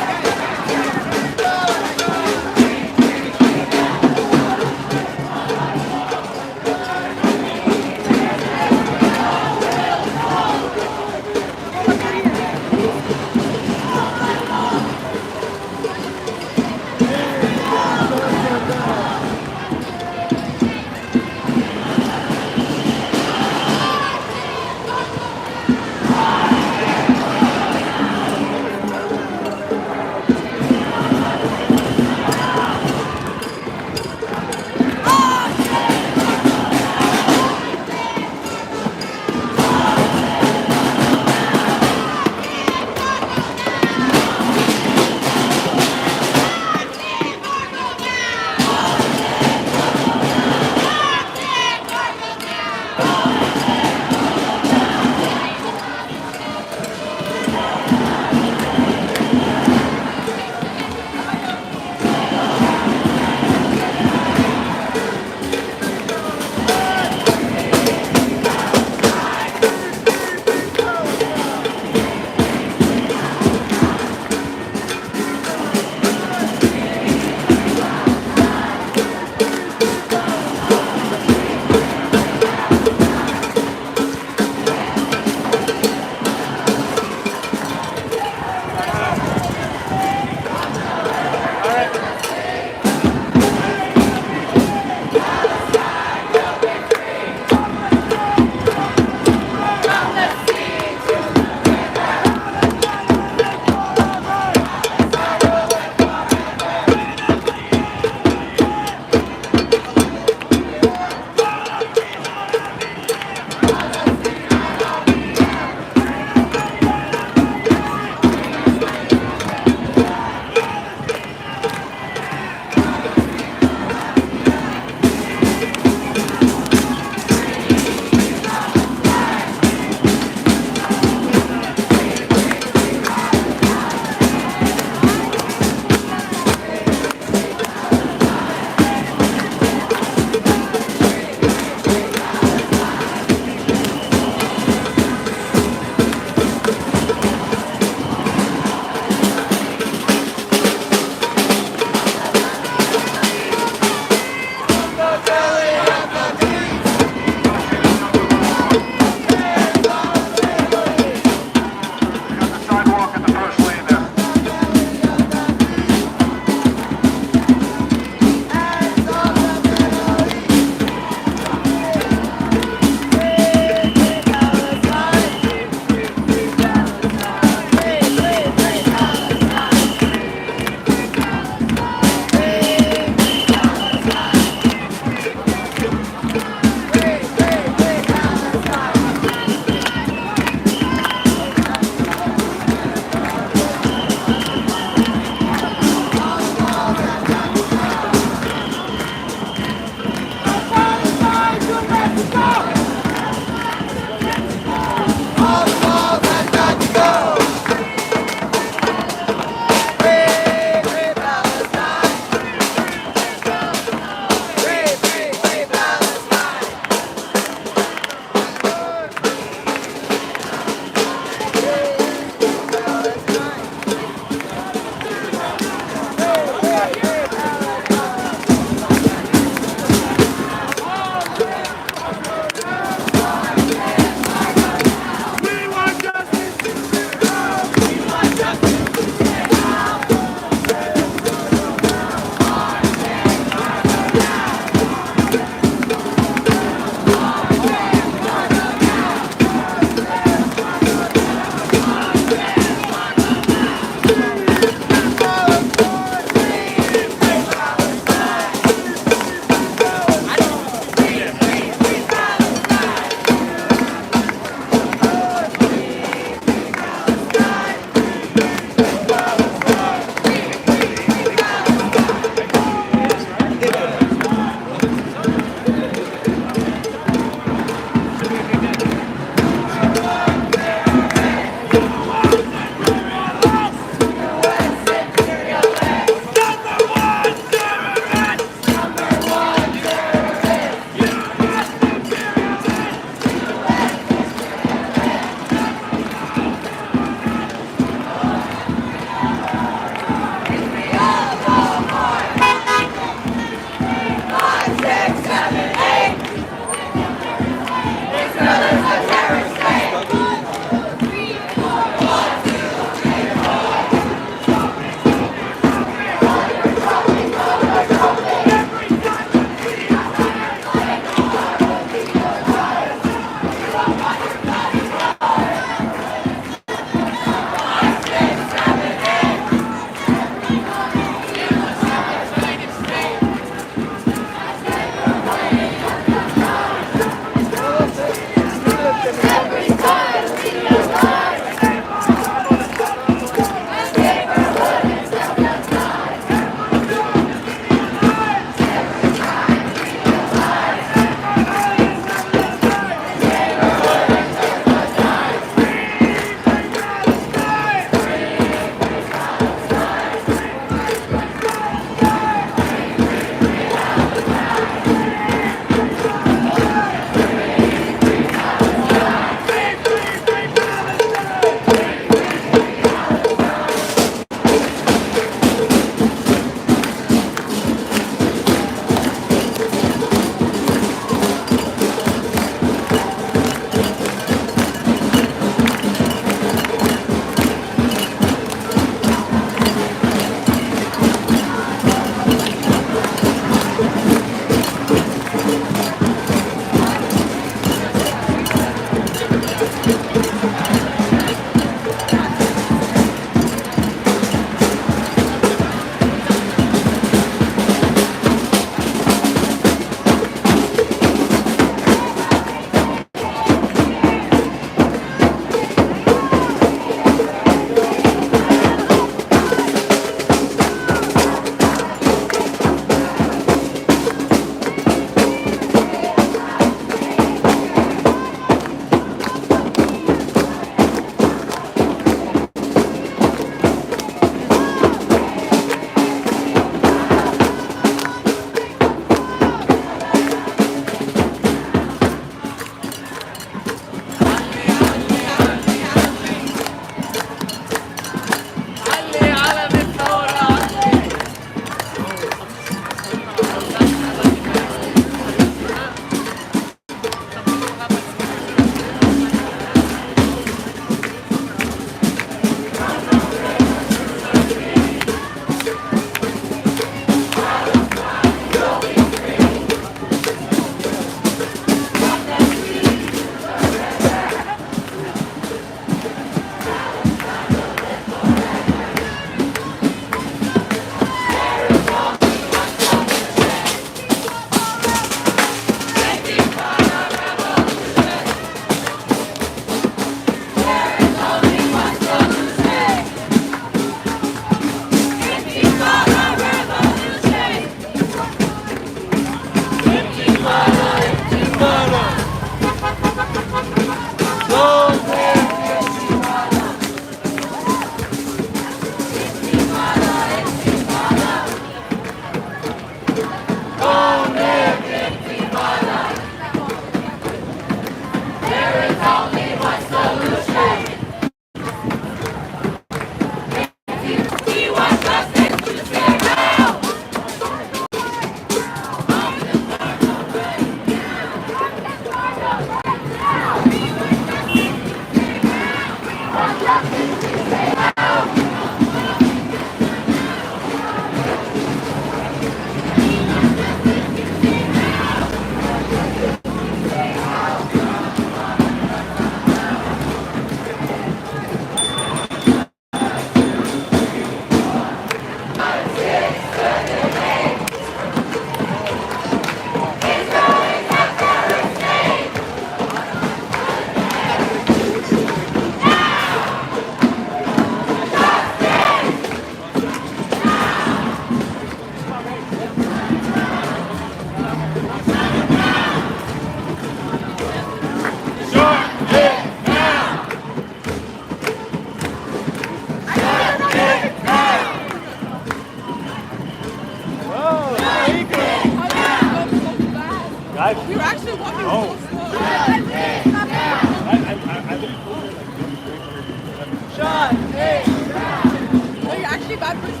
you're actually a bad person.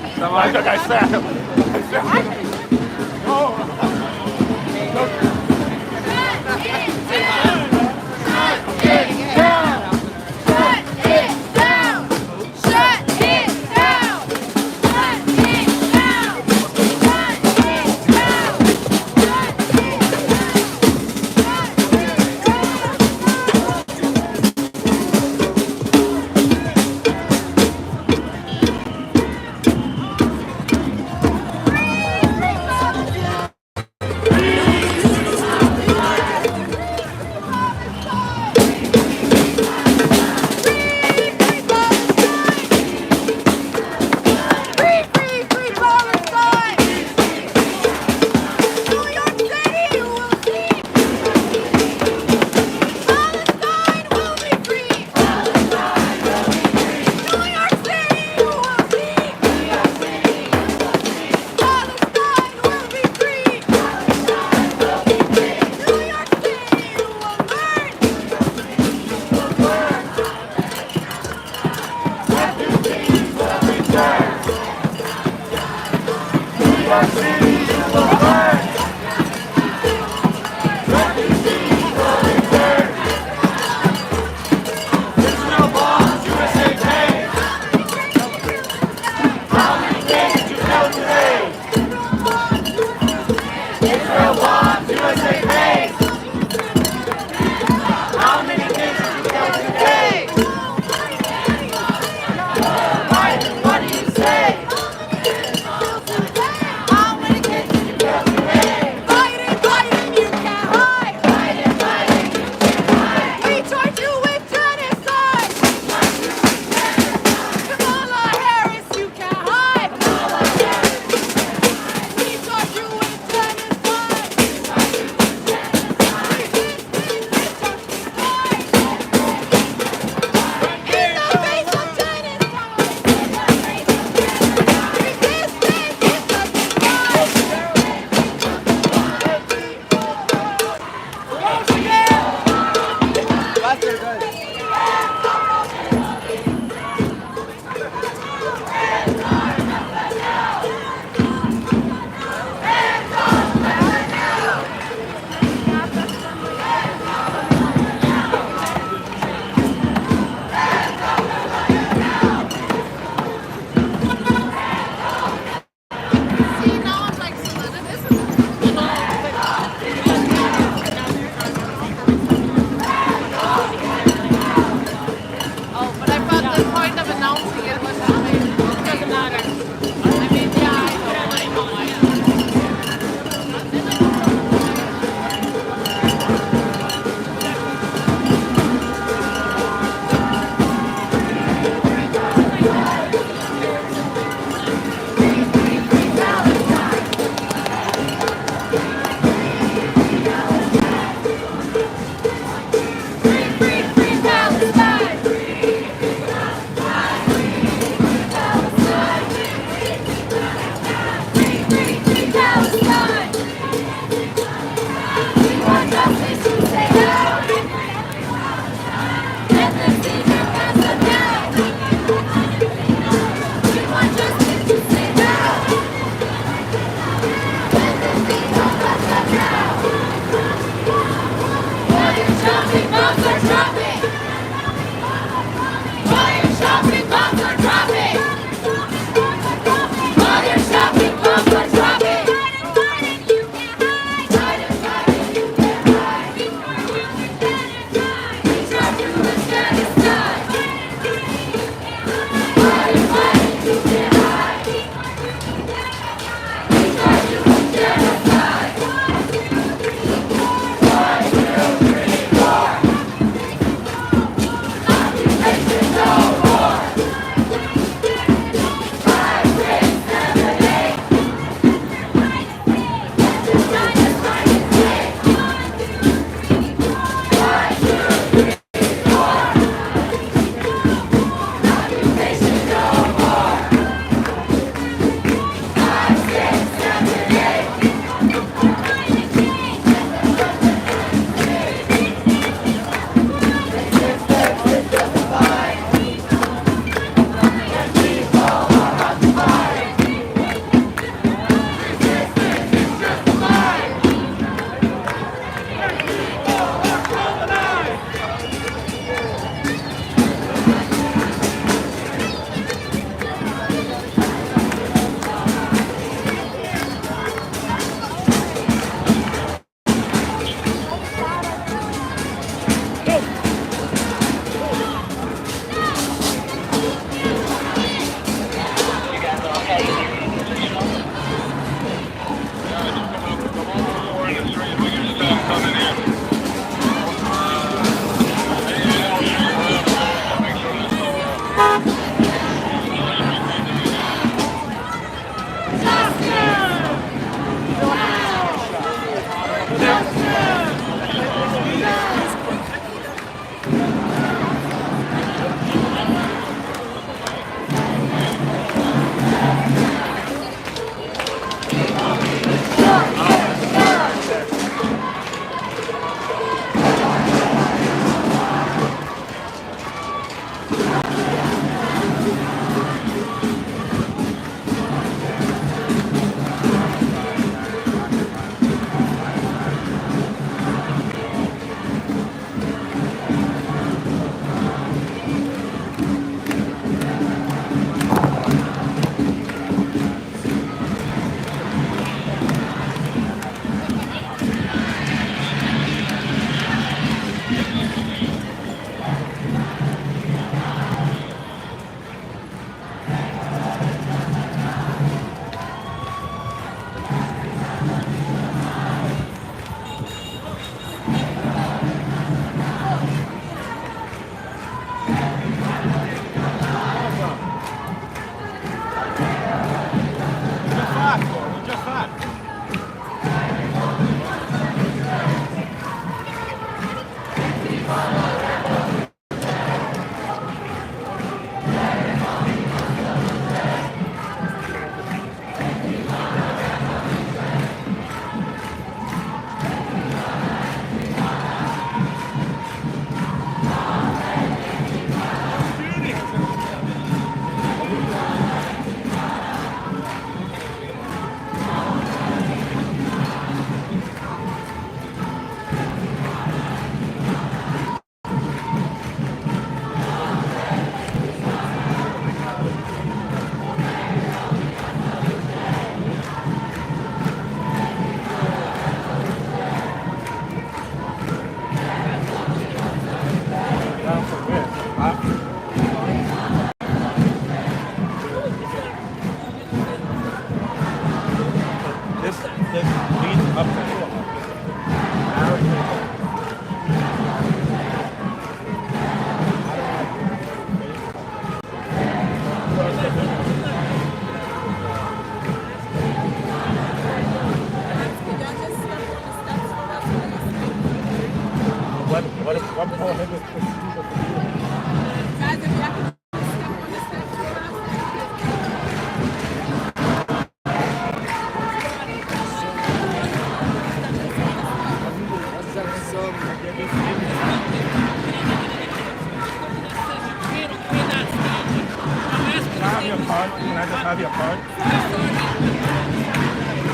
card? Can I just have your card?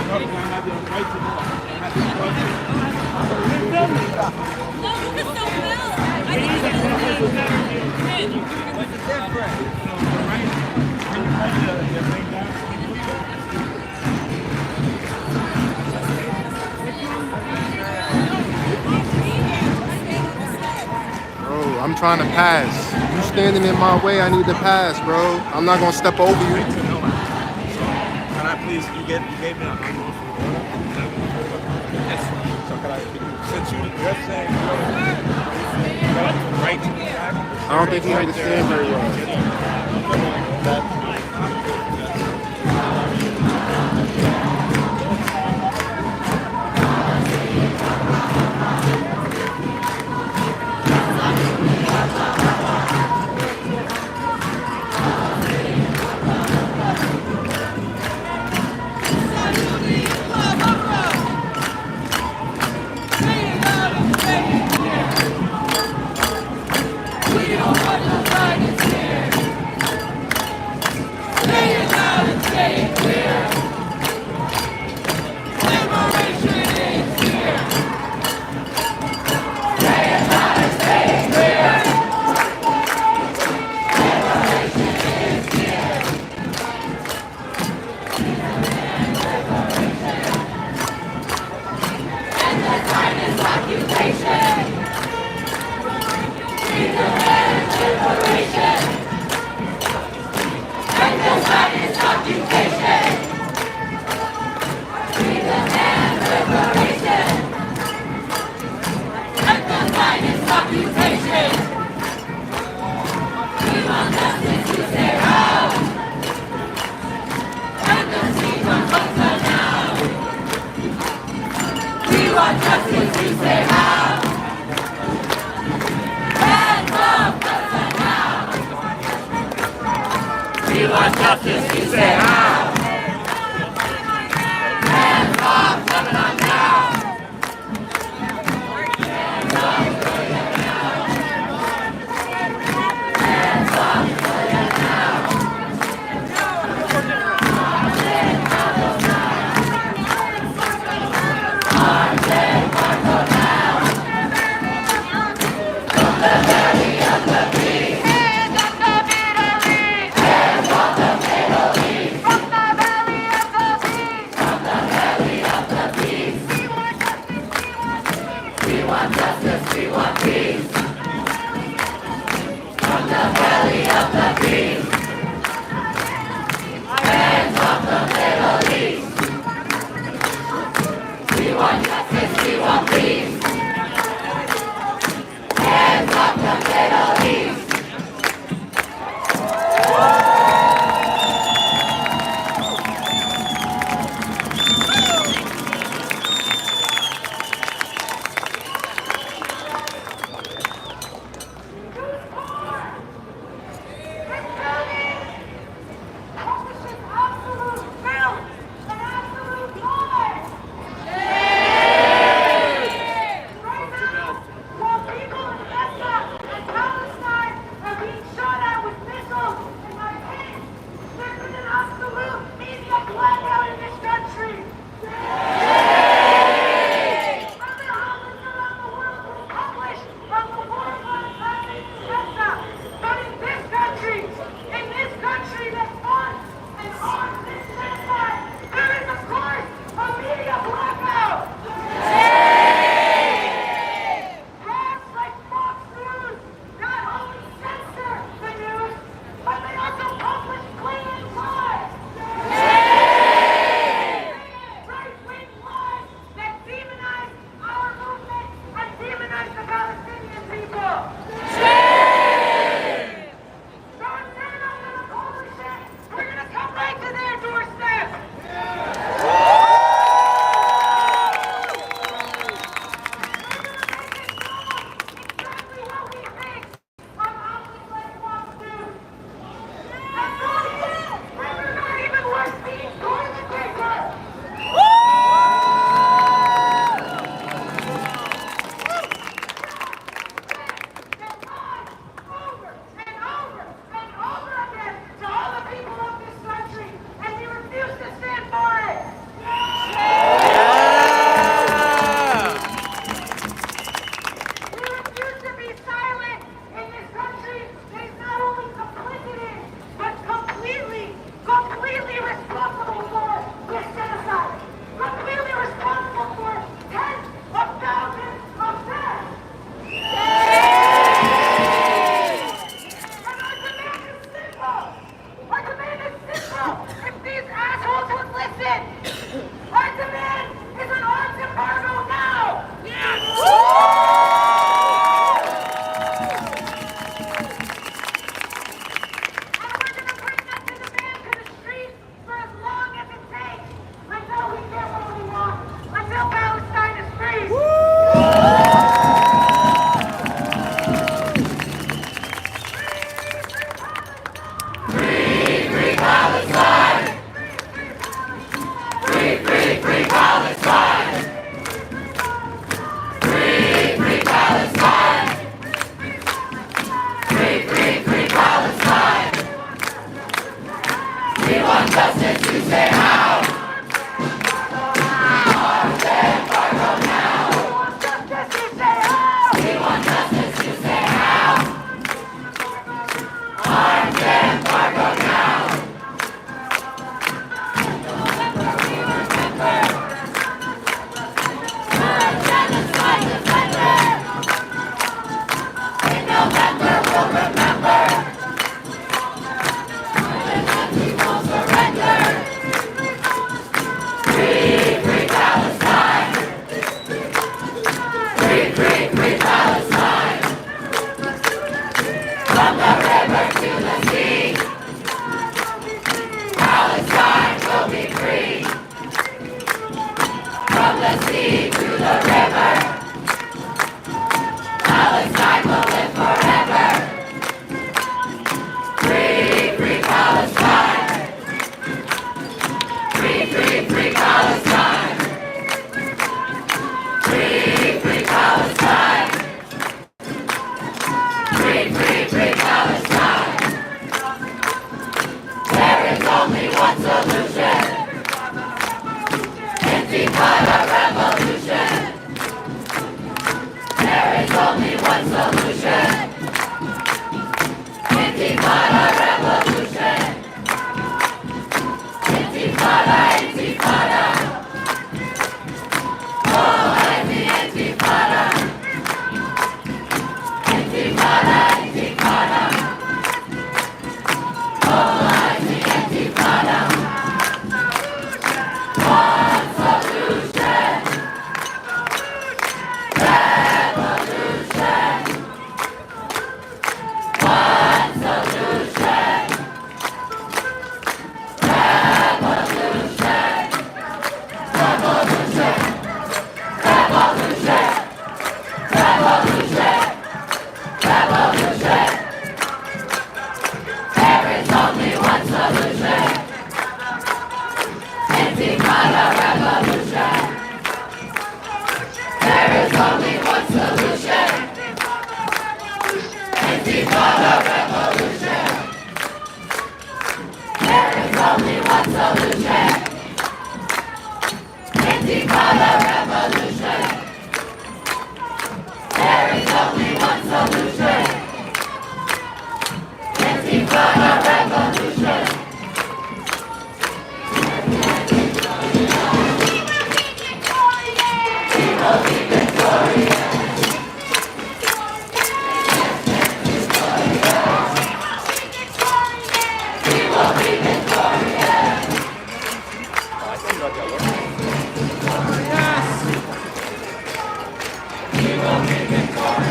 No, can I have your right to know? Can I have your card? No, you can still film. I need to What's the difference? Can you hold your thing down? Bro, I'm trying to pass. You standing in my way, I need to pass, bro. I'm not gonna step over you. Right to know. So, can I please, you gave me an unlawful order? Yes. So can I, since you're saying you have the right to attack? I don't think he understands very well. want justice, you say how? We want justice, you say how? Arms embargo now. Genocide defender. In November we'll remember. We won't surrender. Free, free Palestine. Free, free, free Palestine. From the river to the sea, Palestine will be free. From the sea to the river, Palestine will live forever. Free, free Palestine. Free, free, free Palestine. Free, free Palestine. Free, free, free Palestine. There is only one solution. Intifada revolution. There is only one solution. Intifada revolution. Intifada, intifada. Oh, and the intifada. Intifada, intifada. Oh, and the intifada. One solution. Revolution. One solution. Revolution. Revolution. Revolution. Revolution. Revolution. There is only one solution. Intifada revolution. There is only one solution. Intifada revolution. There is only one solution. Intifada revolution. There is only one solution. Intifada revolution. We will be victorious. We will be victorious. We will be victorious.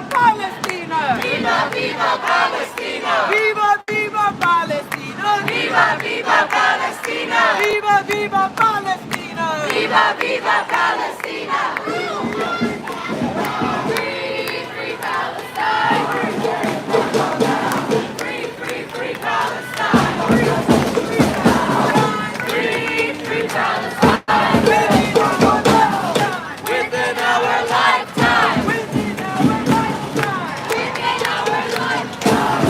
Palestina! Viva, viva Palestina! Viva, viva Palestina! Viva, viva Palestina! Viva, viva Palestina! Viva, viva Palestina! Free, free Palestine! Free, free, free Palestine! Free, free Palestine! Within our lifetime! Within our lifetime! Within our lifetime!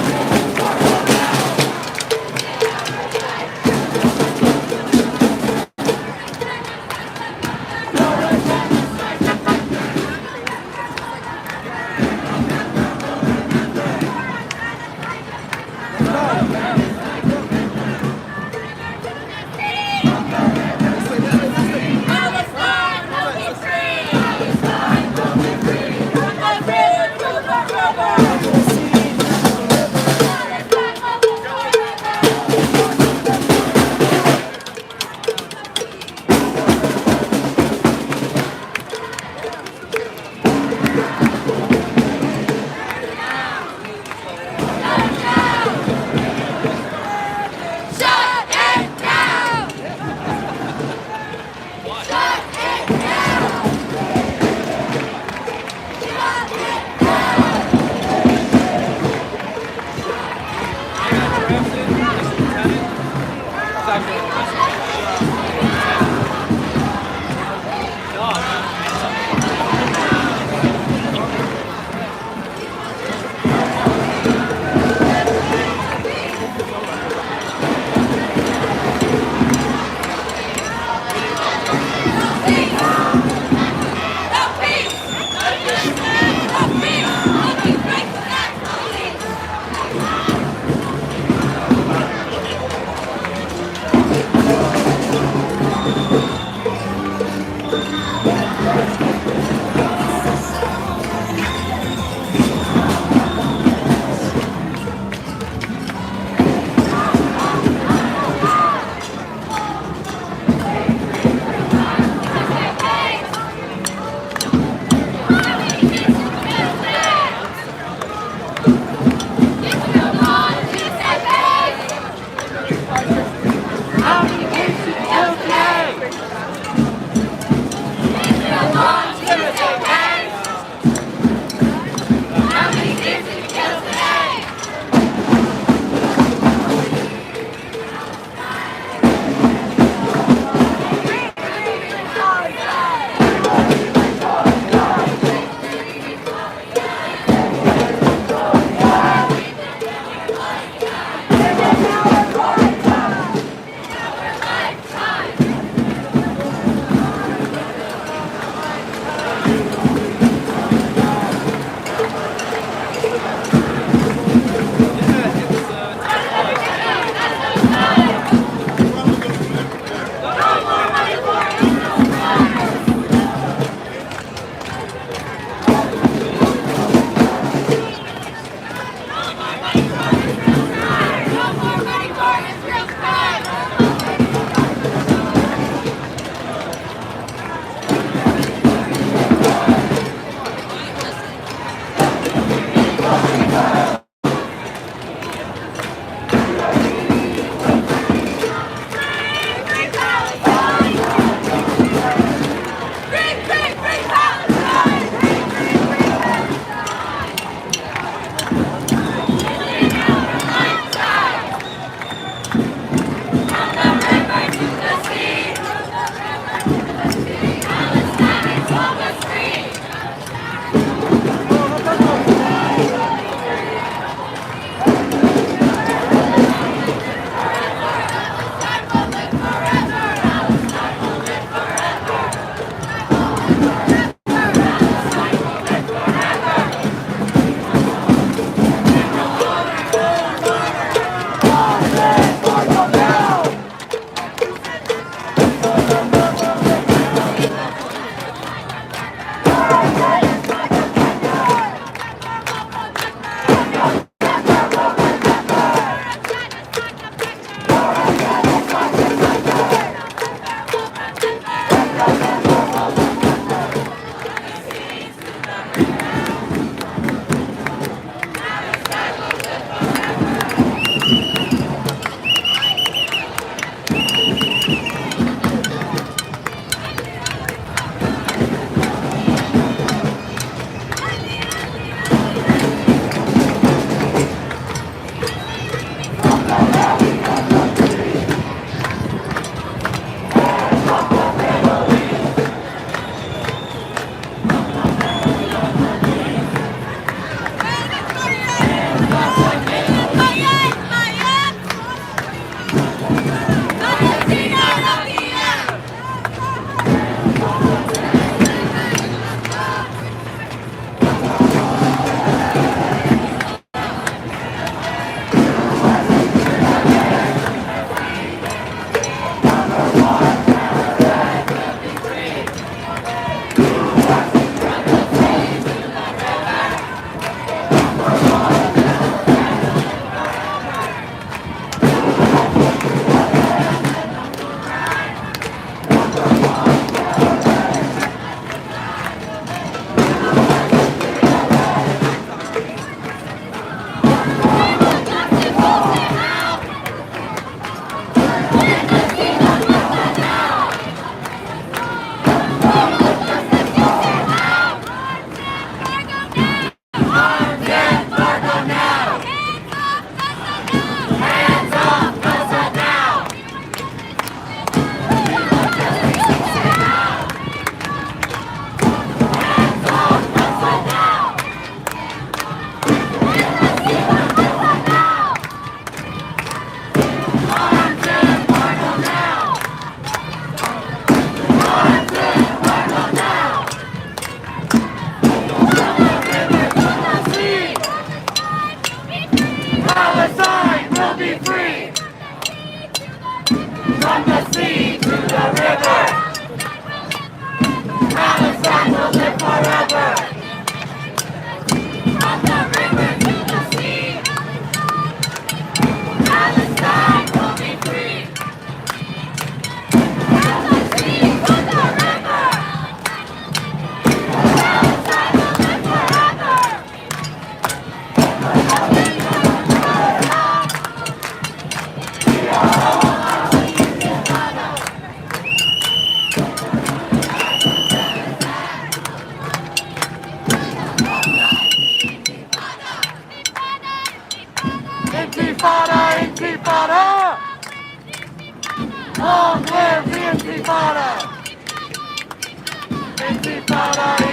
Intifada,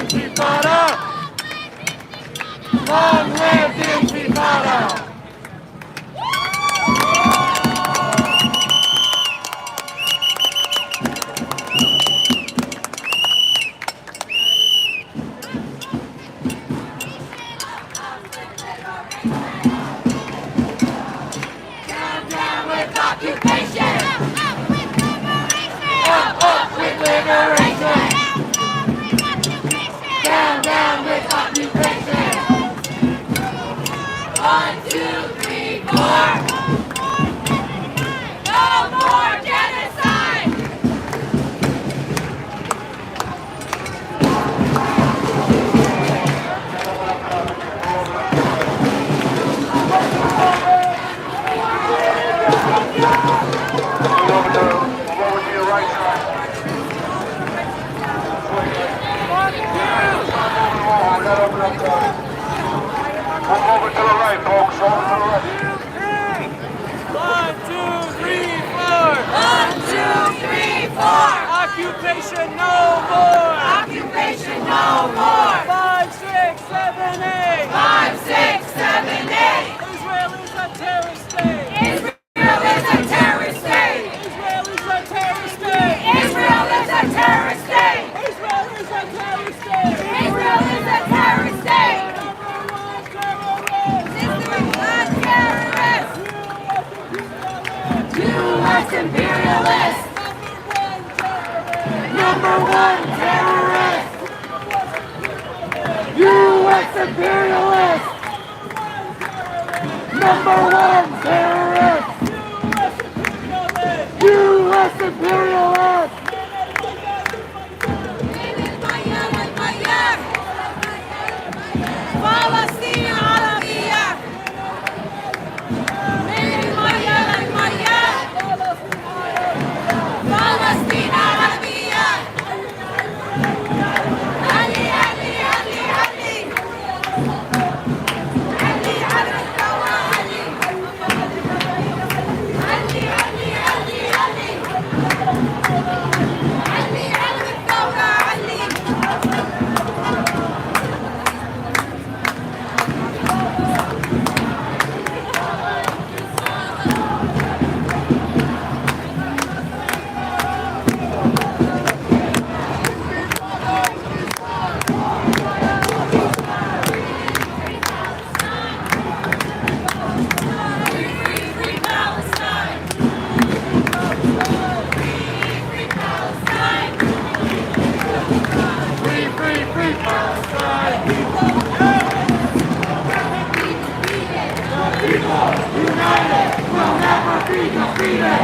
intifada! Long live the intifada! Occupation! Up with liberation! Down with occupation! 1, 2, 3, 4! No more genocide! Over to the right, folks. Over to the right. 1, 2, 3, 4! 1, 2, 3, 4! Occupation no more! Occupation no more! 5, 6, 7, 8! 5, 6, 7, 8! Israel is a terrorist state! Israel is a terrorist state! Israel is a terrorist state! Israel is a terrorist state! Israel is a terrorist state! Israel is a terrorist state! U.S. imperialist! Number one terrorist! U.S. imperialist! Number one terrorist! U.S. imperialist! Palestine Arabia! Palestine Arabia! Ali, Ali, Ali, Ali! Ali, Ali, الثورة علي! علي، علي، علي، علي! علي، علي، الثورة علي! Free Palestine! Free Palestine! Free Palestine! United will never be defeated!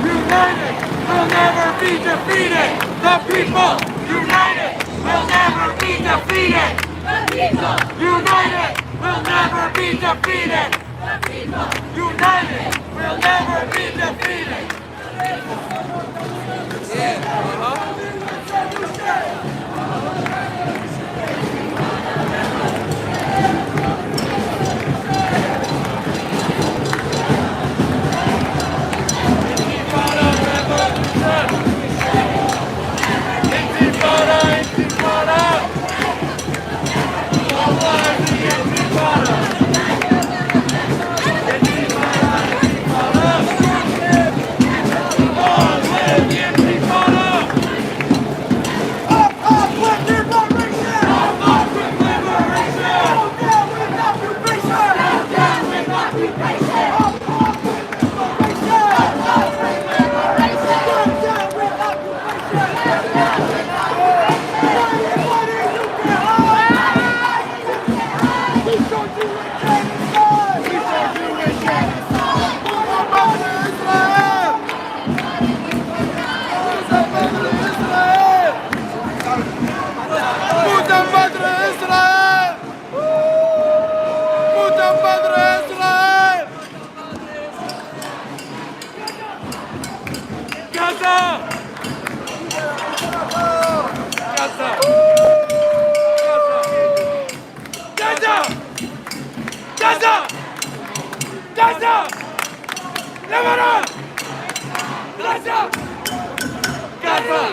United will never be defeated! The people! United will never be defeated! United will never be defeated! United will never be defeated! Intifada, intifada! Long live the intifada! Long live the intifada! Up with liberation! Up with liberation! Down with occupation! Down with occupation! Up with liberation! Up with liberation! Down with occupation! Gaza! Lebanon! Gaza! Gaza!